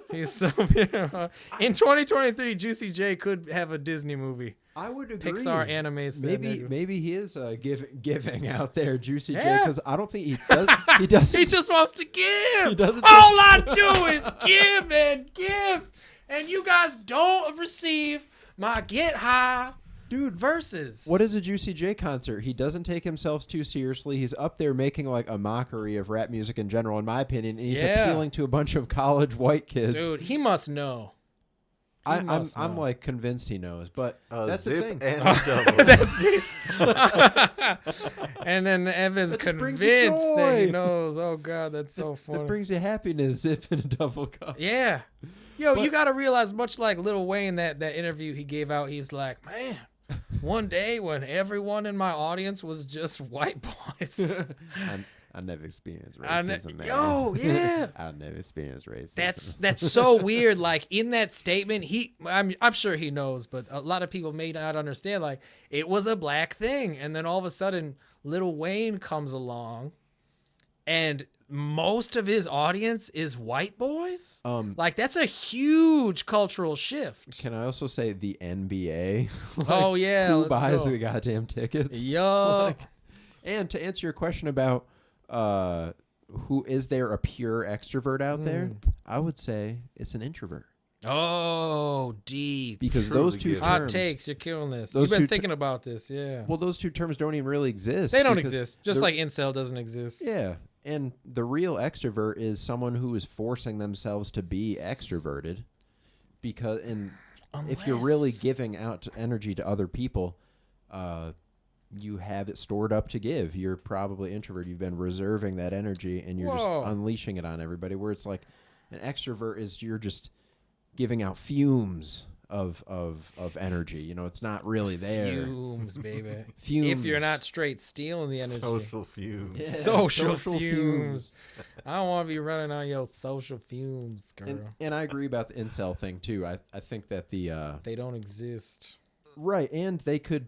He's so pure of heart. In 2023, Juicy J could have a Disney movie.
I would agree.
Pixar animes.
Maybe he is giving out there, Juicy J, because I don't think he does. He doesn't.
He just wants to give.
He doesn't.
All I do is give and give, and you guys don't receive my get high. Dude, versus.
What is a Juicy J concert? He doesn't take himself too seriously. He's up there making like a mockery of rap music in general, in my opinion. And he's appealing to a bunch of college white kids.
Dude, he must know.
I'm like convinced he knows, but that's the thing.
And
And then Evan's convinced that he knows. Oh God, that's so funny.
That brings you happiness, zip in a double cup.
Yeah. Yo, you got to realize, much like Lil Wayne, that interview he gave out, he's like, man, one day when everyone in my audience was just white boys.
I never experienced racism, man.
Yo, yeah.
I never experienced racism.
That's so weird. Like, in that statement, I'm sure he knows, but a lot of people may not understand. Like, it was a black thing, and then all of a sudden, Lil Wayne comes along, and most of his audience is white boys. Like, that's a huge cultural shift.
Can I also say the NBA?
Like, oh yeah,
who buys the goddamn tickets?
Yo.
And to answer your question about who is there a pure extrovert out there? I would say it's an introvert.
Oh, deep.
Because those two terms,
hot takes, you're killing this. You've been thinking about this, yeah.
Well, those two terms don't even really exist.
They don't exist. Just like incel doesn't exist.
Yeah. And the real extrovert is someone who is forcing themselves to be extroverted. If you're really giving out energy to other people, you have it stored up to give. You're probably introverted. You've been reserving that energy, and you're just unleashing it on everybody. Where it's like an extrovert is you're just giving out fumes of energy. You know, it's not really there.
Fumes, baby.
Fumes.
If you're not straight stealing the energy.
Social fumes.
Yeah,
social fumes. I don't want to be running on your social fumes, girl.
And I agree about the incel thing too. I think that
they don't exist.
Right, and they could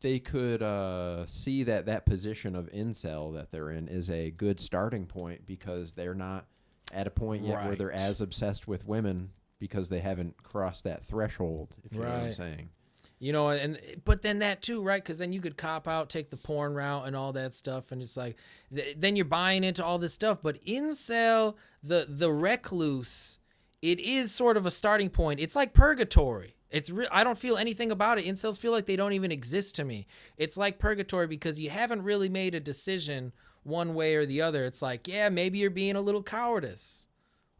see that position of incel that they're in is a good starting point because they're not at a point yet where they're as obsessed with women because they haven't crossed that threshold, if you know what I'm saying.
You know, but then that too, right? Because then you could cop out, take the porn route and all that stuff, and it's like, then you're buying into all this stuff. But incel, the recluse, it is sort of a starting point. It's like purgatory. I don't feel anything about it. Incels feel like they don't even exist to me. It's like purgatory because you haven't really made a decision one way or the other. It's like, yeah, maybe you're being a little cowardice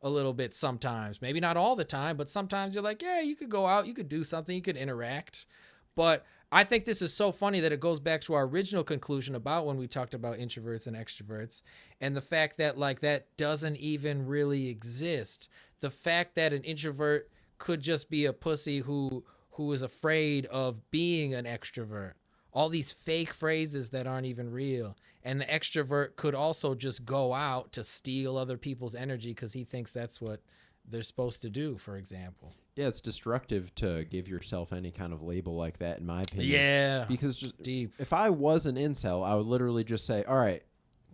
a little bit sometimes. Maybe not all the time, but sometimes you're like, yeah, you could go out, you could do something, you could interact. But I think this is so funny that it goes back to our original conclusion about when we talked about introverts and extroverts and the fact that like that doesn't even really exist. The fact that an introvert could just be a pussy who is afraid of being an extrovert. All these fake phrases that aren't even real. And the extrovert could also just go out to steal other people's energy because he thinks that's what they're supposed to do, for example.
Yeah, it's destructive to give yourself any kind of label like that, in my opinion.
Yeah.
Because just
deep.
If I was an incel, I would literally just say, all right,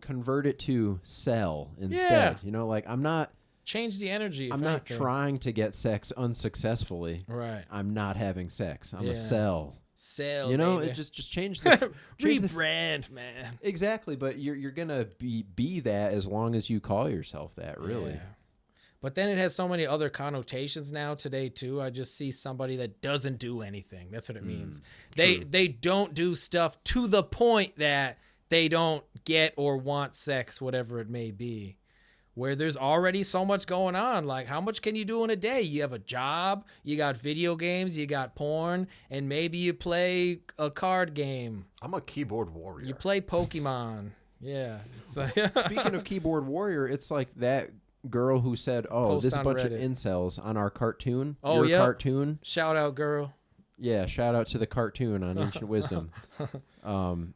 convert it to sell instead. You know, like I'm not...
Change the energy.
I'm not trying to get sex unsuccessfully.
Right.
I'm not having sex. I'm a sell.
Sell.
You know,
baby.
it just change the
rebrand, man.
Exactly, but you're gonna be that as long as you call yourself that, really.
Yeah. But then it has so many other connotations now today too. I just see somebody that doesn't do anything. That's what it means. They don't do stuff to the point that they don't get or want sex, whatever it may be. where there's already so much going on. Like, how much can you do in a day? You have a job, you got video games, you got porn, and maybe you play a card game.
I'm a keyboard warrior.
You play Pokemon. Yeah. It's like
Speaking of keyboard warrior, it's like that girl who said, "Oh,
Post
this
on
bunch of
Reddit.
incels on our cartoon."
Oh,
Your
yeah.
cartoon.
Shout out, girl.
Yeah, shout out to the cartoon on Ancient Wisdom.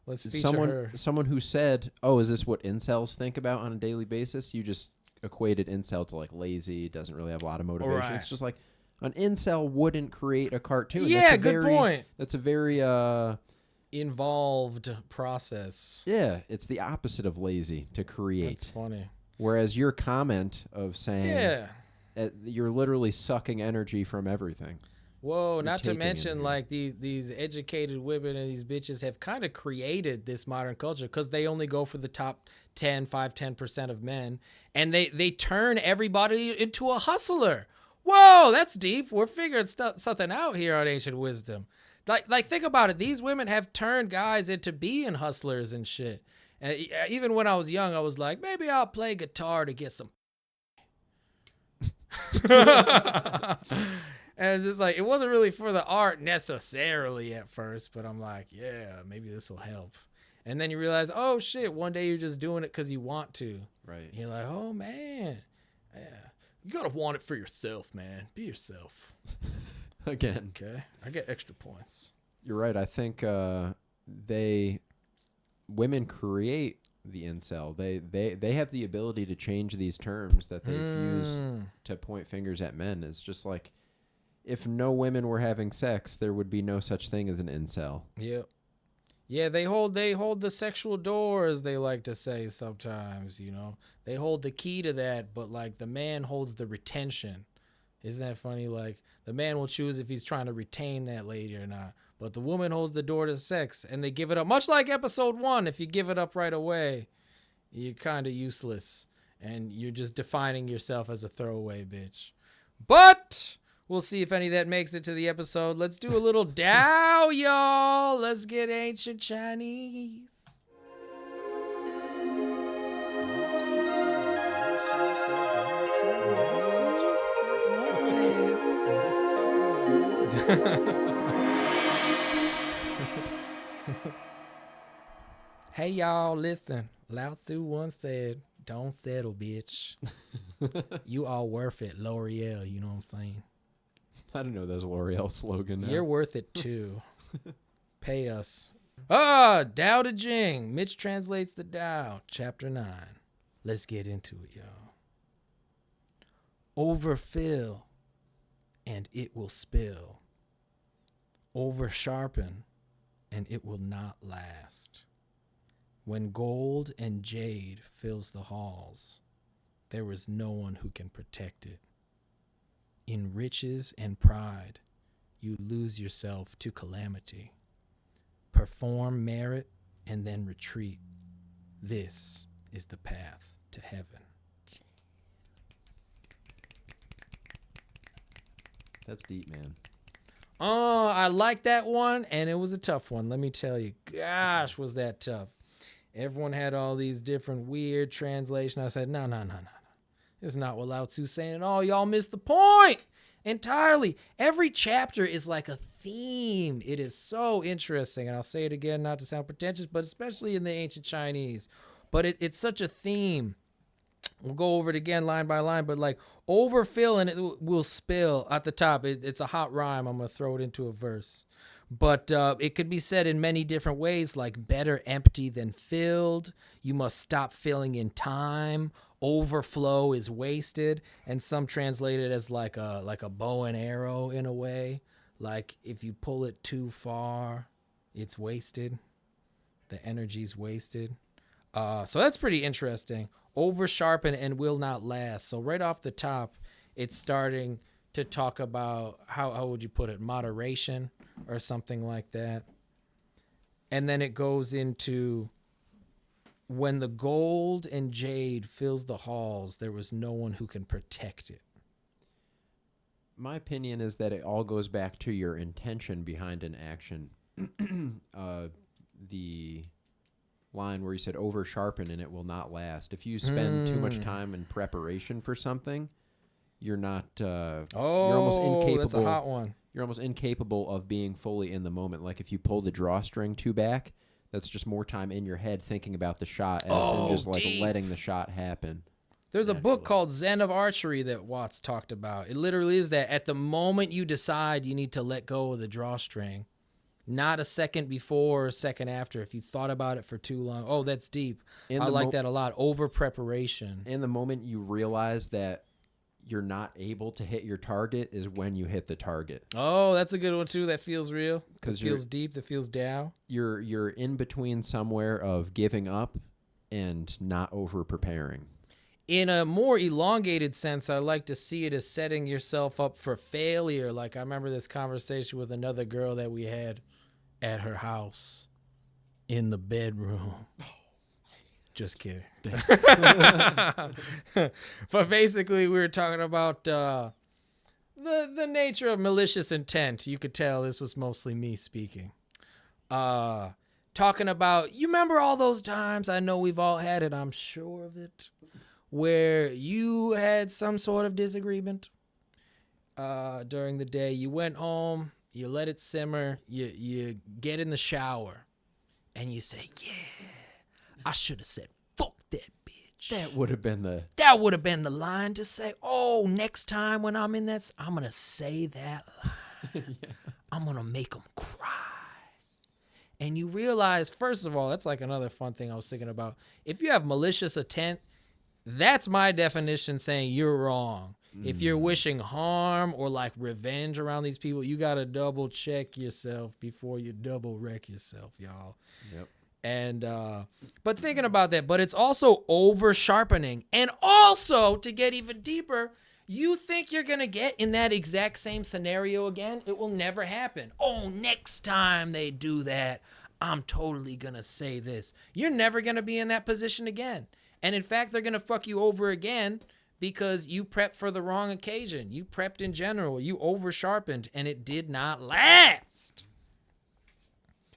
Let's feature her.
Someone who said, "Oh, is this what incels think about on a daily basis?" You just equated incel to like lazy, doesn't really have a lot of motivation.
Right.
It's just like an incel wouldn't create a cartoon.
Yeah, good point.
That's a very
Involved process.
yeah, it's the opposite of lazy to create.
That's funny.
Whereas your comment of saying
Yeah.
you're literally sucking energy from everything.
Whoa, not to
taking
mention
it.
like these educated women and these bitches have kind of created this modern culture because they only go for the top 10% of men, and they turn everybody into a hustler. Whoa, that's deep. We're figuring something out here on Ancient Wisdom. Like think about it. These women have turned guys into being hustlers and shit. And even when I was young, I was like, maybe I'll play guitar to get some. And it's just like, it wasn't really for the art necessarily at first, but I'm like, yeah, maybe this will help. And then you realize, oh shit, one day you're just doing it because you want to.
Right.
And you're like, oh man, yeah, you gotta want it for yourself, man. Be yourself.
Again,
Okay, I get extra points.
you're right. I think women create the incel. They have the ability to change these terms that they've used to point fingers at men. It's just like, if no women were having sex, there would be no such thing as an incel.
Yep. Yeah, they hold the sexual door, as they like to say sometimes, you know. They hold the key to that, but like the man holds the retention. Isn't that funny? Like the man will choose if he's trying to retain that lady or not. But the woman holds the door to sex, and they give it up. Much like episode 1, if you give it up right away, you're kind of useless, and you're just defining yourself as a throwaway bitch. But we'll see if any of that makes it to the episode. Let's do a little Dao, y'all. Let's get ancient Chinese. Hey, y'all, listen. Lao Tzu once said, don't settle, bitch. You all worth it, L'Oreal, you know what I'm saying?
I don't know those L'Oreal slogan now.
You're worth it too. Pay us. Dao De Jing. Mitch translates the Dao, Chapter 9. Let's get into it, y'all. Overfill, and it will spill. Over sharpen, and it will not last. When gold and jade fills the halls, there is no one who can protect it. In riches and pride, you lose yourself to calamity. Perform merit and then retreat. This is the path to heaven.
That's deep, man.
Oh, I like that one, and it was a tough one. Let me tell you. Gosh, was that tough. Everyone had all these different weird translations. I said, no. It's not what Lao Tzu's saying at all. Y'all missed the point entirely. Every chapter is like a theme. It is so interesting. And I'll say it again, not to sound pretentious, but especially in the ancient Chinese. But it's such a theme. We'll go over it again line by line, but like overfill and it will spill at the top. It's a hot rhyme. I'm going to throw it into a verse. But it could be said in many different ways, like better empty than filled. You must stop filling in time. Overflow is wasted. And some translate it as like a bow and arrow in a way. Like if you pull it too far, it's wasted. The energy's wasted. So that's pretty interesting. Over sharpen and will not last. So right off the top, it's starting to talk about how would you put it, moderation or something like that. And then it goes into when the gold and jade fills the halls, there was no one who can protect it.
My opinion is that it all goes back to your intention behind an action. line where you said over sharpen and it will not last. If you spend too much time in preparation for something, you're not. You're almost incapable.
That's a hot one.
You're almost incapable of being fully in the moment. Like if you pull the drawstring too back, that's just more time in your head thinking about the shot and just like
deep.
letting the shot happen.
There's a book called Zen of Archery that Watts talked about. It literally is that at the moment you decide you need to let go of the drawstring, not a second before or a second after. If you thought about it for too long, oh, that's deep. I like that a lot. Over preparation. And
the moment you realize that you're not able to hit your target is when you hit the target.
Oh, that's a good one too. That feels real.
Because
it feels deep. That feels Dao.
You're in between somewhere of giving up and not over preparing.
In a more elongated sense, I like to see it as setting yourself up for failure. Like I remember this conversation with another girl that we had at her house in the bedroom. Just kidding. But basically, we were talking about the nature of malicious intent. You could tell this was mostly me speaking. Talking about, you remember all those times, I know we've all had it, I'm sure of it, where you had some sort of disagreement during the day. You went home, you let it simmer, you get in the shower, and you say, yeah, I should have said, fuck that bitch.
That would have been
the line to say, oh, next time when I'm in that, I'm going to say that line. Yeah. I'm going to make them cry. And you realize, first of all, that's like another fun thing I was thinking about. If you have malicious intent, that's my definition saying you're wrong. If you're wishing harm or like revenge around these people, you got to double check yourself before you double wreck yourself, y'all.
Yep.
And, but thinking about that, but it's also over sharpening. And also, to get even deeper, you think you're going to get in that exact same scenario again? It will never happen. Oh, next time they do that, I'm totally going to say this. You're never going to be in that position again. And in fact, they're going to fuck you over again because you prepped for the wrong occasion. You prepped in general. You over sharpened and it did not last.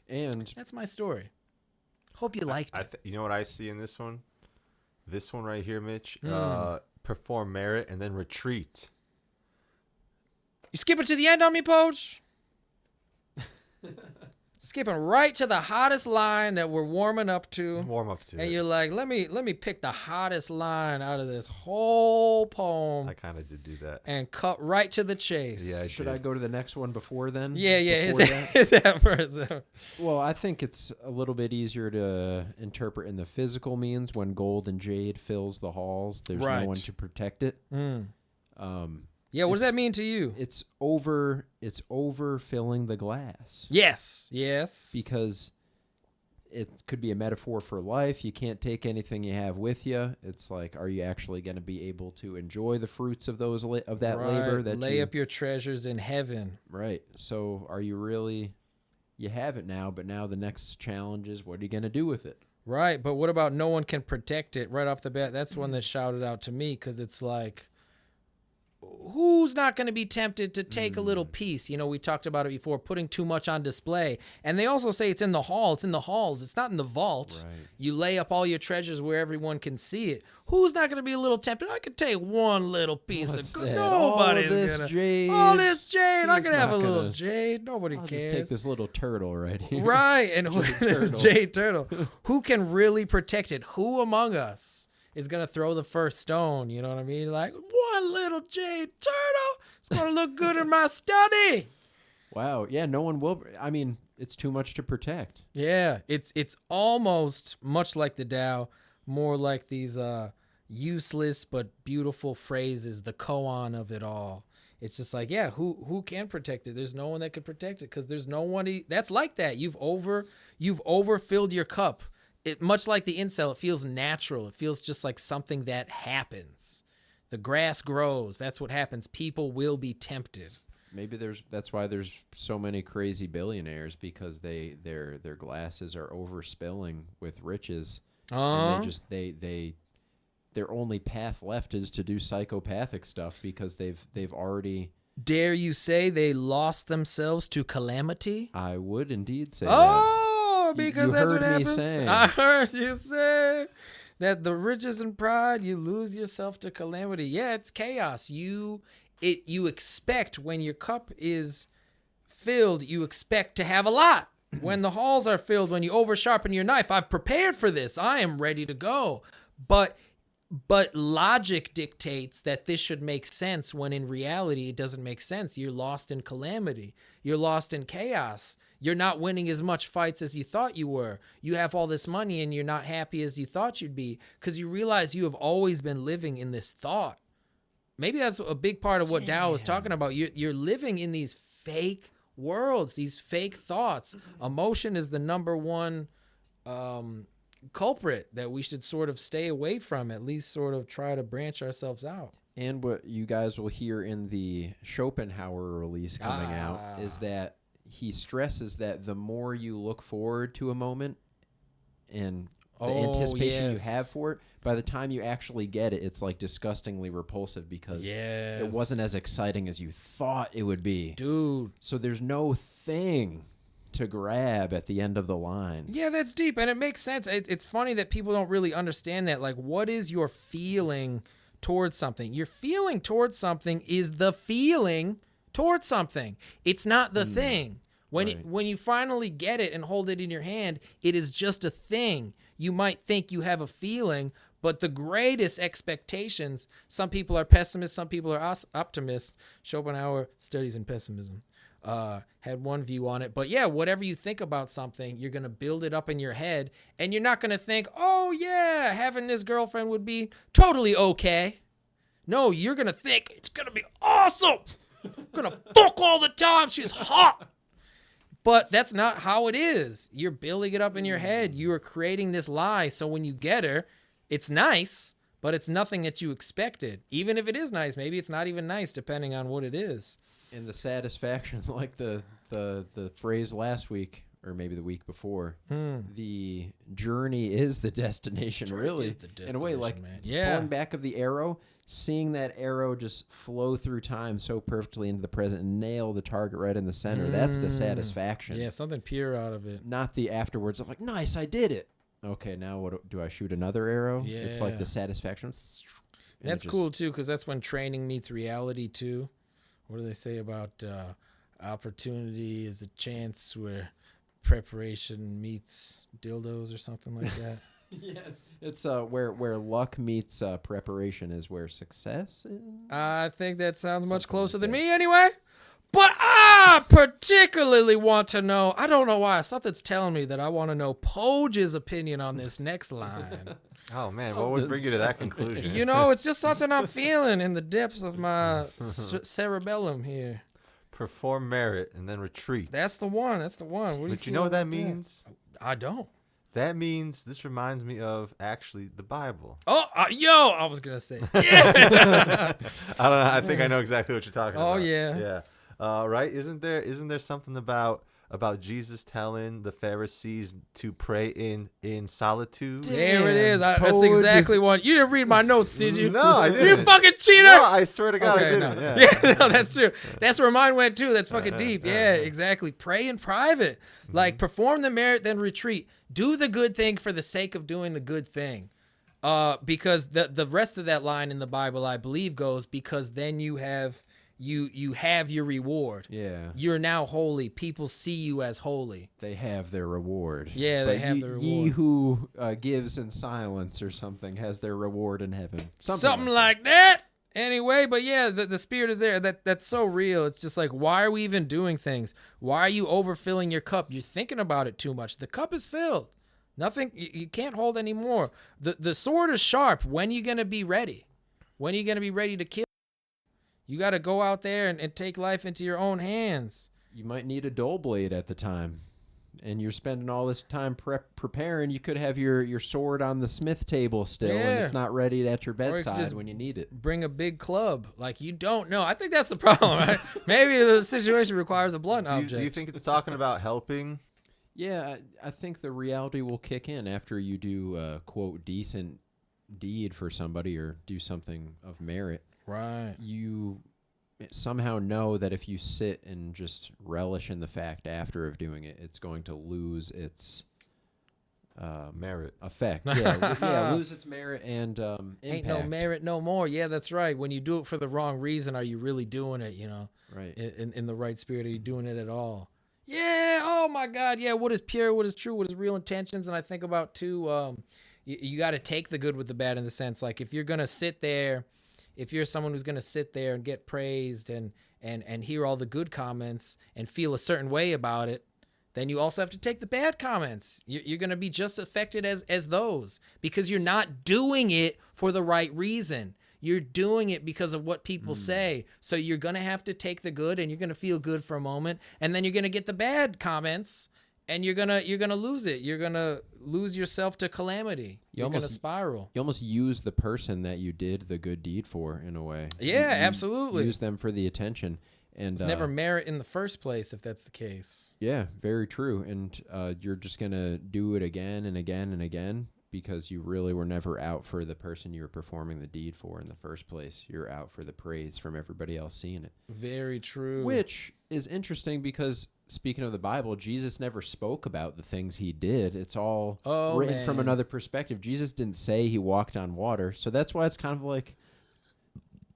And
that's my story. Hope you liked it.
You know what I see in this one? This one right here, Mitch. Perform merit and then retreat.
You skip it to the end on me, Poach? Skipping right to the hottest line that we're warming up to. And you're like, let me pick the hottest line out of this whole poem.
I kind of did do that.
And cut right to the chase.
Yeah,
Should I go to the next one before then?
Yeah. Hit that first.
Well, I think it's a little bit easier to interpret in the physical means when gold and jade fills the halls. There's no one to protect it.
Yeah, what does that mean to you?
It's overfilling the glass.
Yes.
Because it could be a metaphor for life. You can't take anything you have with you. It's like, are you actually going to be able to enjoy the fruits of those that labor? That
lay up your treasures in heaven.
Right. So are you really? You have it now, but now the next challenge is, what are you going to do with it?
Right, but what about no one can protect it right off the bat? That's one that shouted out to me because it's like, who's not going to be tempted to take a little piece? You know, we talked about it before, putting too much on display. And they also say it's in the hall. It's in the halls. It's not in the vault. Right. You lay up all your treasures where everyone can see it. Who's not going to be a little tempted? I could take one little piece of good. Nobody's going to. All this jade. I could have a little jade. Nobody cares.
Just take this little turtle right here.
Right. And jade turtle. Who can really protect it? Who among us is going to throw the first stone? You know what I mean? Like, one little jade turtle. It's going to look good in my study.
Wow. Yeah, no one will. I mean, it's too much to protect.
Yeah, it's almost much like the Tao, more like these useless but beautiful phrases, the koan of it all. It's just like, yeah, who can protect it? There's no one that can protect it because there's no one that's like that. You've overfilled your cup. It much like the incel, it feels natural. It feels just like something that happens. The grass grows. That's what happens. People will be tempted.
Maybe that's why there's so many crazy billionaires, because their glasses are overspilling with riches. And their only path left is to do psychopathic stuff because they've already.
Dare you say they lost themselves to calamity?
I would indeed say that.
know, because that's what happens. I heard you say that the riches and pride, you lose yourself to calamity. Yeah, it's chaos. You expect when your cup is filled, you expect to have a lot. When the halls are filled, when you over sharpen your knife, I've prepared for this. I am ready to go. But logic dictates that this should make sense when in reality it doesn't make sense. You're lost in calamity. You're lost in chaos. You're not winning as much fights as you thought you were. You have all this money and you're not happy as you thought you'd be because you realize you have always been living in this thought. Maybe that's a big part of what Dao was talking about. You're living in these fake worlds, these fake thoughts. Emotion is the number one culprit that we should sort of stay away from, at least sort of try to branch ourselves out.
And what you guys will hear in the Schopenhauer release coming out is that he stresses that the more you look forward to a moment and the anticipation you have for it, by the time you actually get it, it's like disgustingly repulsive because it wasn't as exciting as you thought it would be.
Dude.
So there's no thing to grab at the end of the line.
Yeah, that's deep, and it makes sense. It's funny that people don't really understand that. Like, what is your feeling towards something? Your feeling towards something is the feeling towards something. It's not the thing. When you finally get it and hold it in your hand, it is just a thing. You might think you have a feeling, but the greatest expectations, some people are pessimists, some people are optimists. Schopenhauer studies in pessimism. Had one view on it. But yeah, whatever you think about something, you're going to build it up in your head, and you're not going to think, oh yeah, having this girlfriend would be totally okay. No, you're going to think it's going to be awesome. I'm going to fuck all the time. She's hot. But that's not how it is. You're building it up in your head. You are creating this lie. So when you get her, it's nice, but it's nothing that you expected. Even if it is nice, maybe it's not even nice, depending on what it is.
And the satisfaction, like the phrase last week, or maybe the week before, the journey is the destination, really. In a way, like pulling back of the arrow, seeing that arrow just flow through time so perfectly into the present and nail the target right in the center. That's the satisfaction.
Yeah, something pure out of it.
Not the afterwards of like, nice, I did it. Okay, now what do I shoot another arrow?
Yeah.
It's like the satisfaction.
That's cool, too, because that's when training meets reality, too. What do they say about opportunity is a chance where preparation meets dildos or something like that?
Yeah, it's where luck meets preparation is where success is.
I think that sounds much closer than me anyway. But I particularly want to know, I don't know why, something's telling me that I want to know Poge's opinion on this next line.
Oh, man, what would bring you to that conclusion?
You know, it's just something I'm feeling in the depths of my cerebellum here.
Perform merit and then retreat.
That's the one. That's the one.
But you know what that means?
I don't.
That means, this reminds me of, actually, the Bible.
Oh, I was going to say. Yeah.
I don't know. I think I know exactly what you're talking about.
Oh, yeah.
Yeah. Right? Isn't there something about Jesus telling the Pharisees to pray in solitude?
There it is. That's exactly one. You didn't read my notes, did you?
No, I didn't.
You fucking cheater.
No, I swear to God, I didn't.
No. Yeah, no, that's true. That's where mine went, too. That's fucking deep. Yeah, exactly. Pray in private. Like, perform the merit, then retreat. Do the good thing for the sake of doing the good thing. Because the rest of that line in the Bible, I believe, goes, because then you have your reward.
Yeah.
You're now holy. People see you as holy.
They have their reward.
Yeah, they have their reward.
Ye who gives in silence or something has their reward in heaven.
Something like that. Anyway, but yeah, the spirit is there. That's so real. It's just like, why are we even doing things? Why are you overfilling your cup? You're thinking about it too much. The cup is filled. Nothing. You can't hold any more. The sword is sharp. When are you going to be ready? When are you going to be ready to kill? You got to go out there and take life into your own hands.
You might need a dull blade at the time. And you're spending all this time preparing. You could have your sword on the smith table still, and it's not ready at your bedside when you need it.
Bring a big club. Like, you don't know. I think that's the problem, right? Maybe the situation requires a blunt object.
Do you think it's talking about helping?
Yeah, I think the reality will kick in after you do a, quote, decent deed for somebody or do something of merit.
Right.
You somehow know that if you sit and just relish in the fact after of doing it, it's going to lose its
merit
effect. Yeah, lose its merit and
Ain't
impact.
no merit no more. Yeah, that's right. When you do it for the wrong reason, are you really doing it,
Right.
in the right spirit? Are you doing it at all? Yeah, oh my God, yeah, what is pure, what is true, what is real intentions? And I think about, too, you got to take the good with the bad in the sense, like, if you're going to sit there, if you're someone who's going to sit there and get praised and hear all the good comments and feel a certain way about it, then you also have to take the bad comments. You're going to be just affected as those because you're not doing it for the right reason. You're doing it because of what people say. So you're going to have to take the good and you're going to feel good for a moment. And then you're going to get the bad comments and you're going to lose it. You're going to lose yourself to calamity. You're going to spiral.
You almost use the person that you did the good deed for in a way.
Yeah,
you
absolutely.
Use them for the attention. And
it's never merit in the first place if that's the case.
Yeah, very true. And you're just going to do it again and again and again because you really were never out for the person you were performing the deed for in the first place. You're out for the praise from everybody else seeing it.
Very true.
Which is interesting because, speaking of the Bible, Jesus never spoke about the things he did. It's all written from another perspective. Jesus didn't say he walked on water. So that's why it's kind of like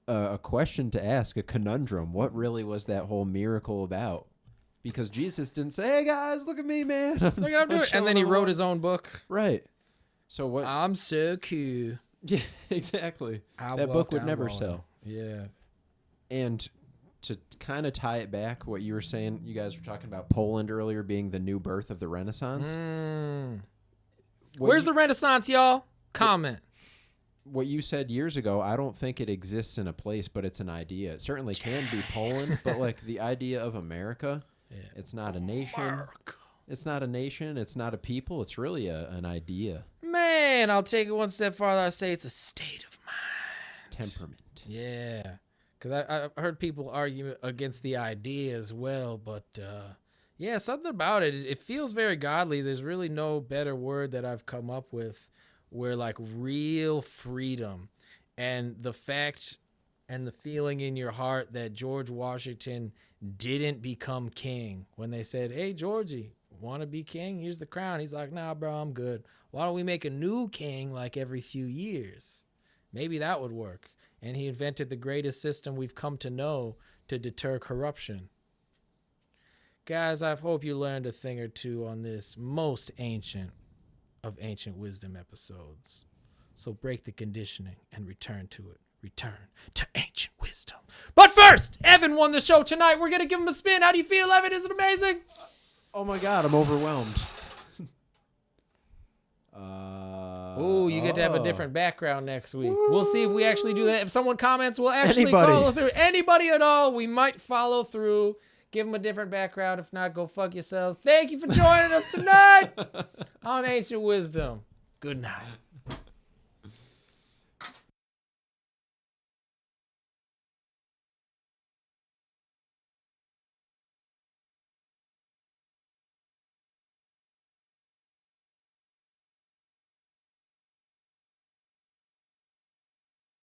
a question to ask, a conundrum. What really was that whole miracle about? Because Jesus didn't say, hey, guys, look at me, man.
Look at what I'm doing. And then he wrote his own book.
Right. So what?
I'm so cool.
Yeah, exactly. That book would never sell.
Yeah.
And to kind of tie it back, what you were saying, you guys were talking about Poland earlier being the new birth of the Renaissance.
Where's the Renaissance, y'all? Comment.
What you said years ago, I don't think it exists in a place, but it's an idea. It certainly can be Poland, but like the idea of America, it's not a nation. It's not a nation. It's not a people. It's really an idea.
Man, I'll take it one step farther. I say it's a state of mind.
Temperament.
Yeah. Because I've heard people argue against the idea as well. But, yeah, something about it. It feels very godly. There's really no better word that I've come up with where, like, real freedom and the fact and the feeling in your heart that George Washington didn't become king. When they said, hey, Georgie, want to be king? Here's the crown. He's like, nah, bro, I'm good. Why don't we make a new king like every few years? Maybe that would work. And he invented the greatest system we've come to know to deter corruption. Guys, I hope you learned a thing or two on this most ancient of ancient wisdom episodes. So break the conditioning and return to it. Return to ancient wisdom. But first, Evan won the show tonight. We're going to give him a spin. How do you feel, Evan? Is it amazing?
Oh, my God. I'm overwhelmed.
Oh, you get to have a different background next week. We'll see if we actually do that. If someone comments, we'll actually follow through. Anybody at all, we might follow through. Give them a different background. If not, go fuck yourselves. Thank you for joining us tonight on Ancient Wisdom. Good night.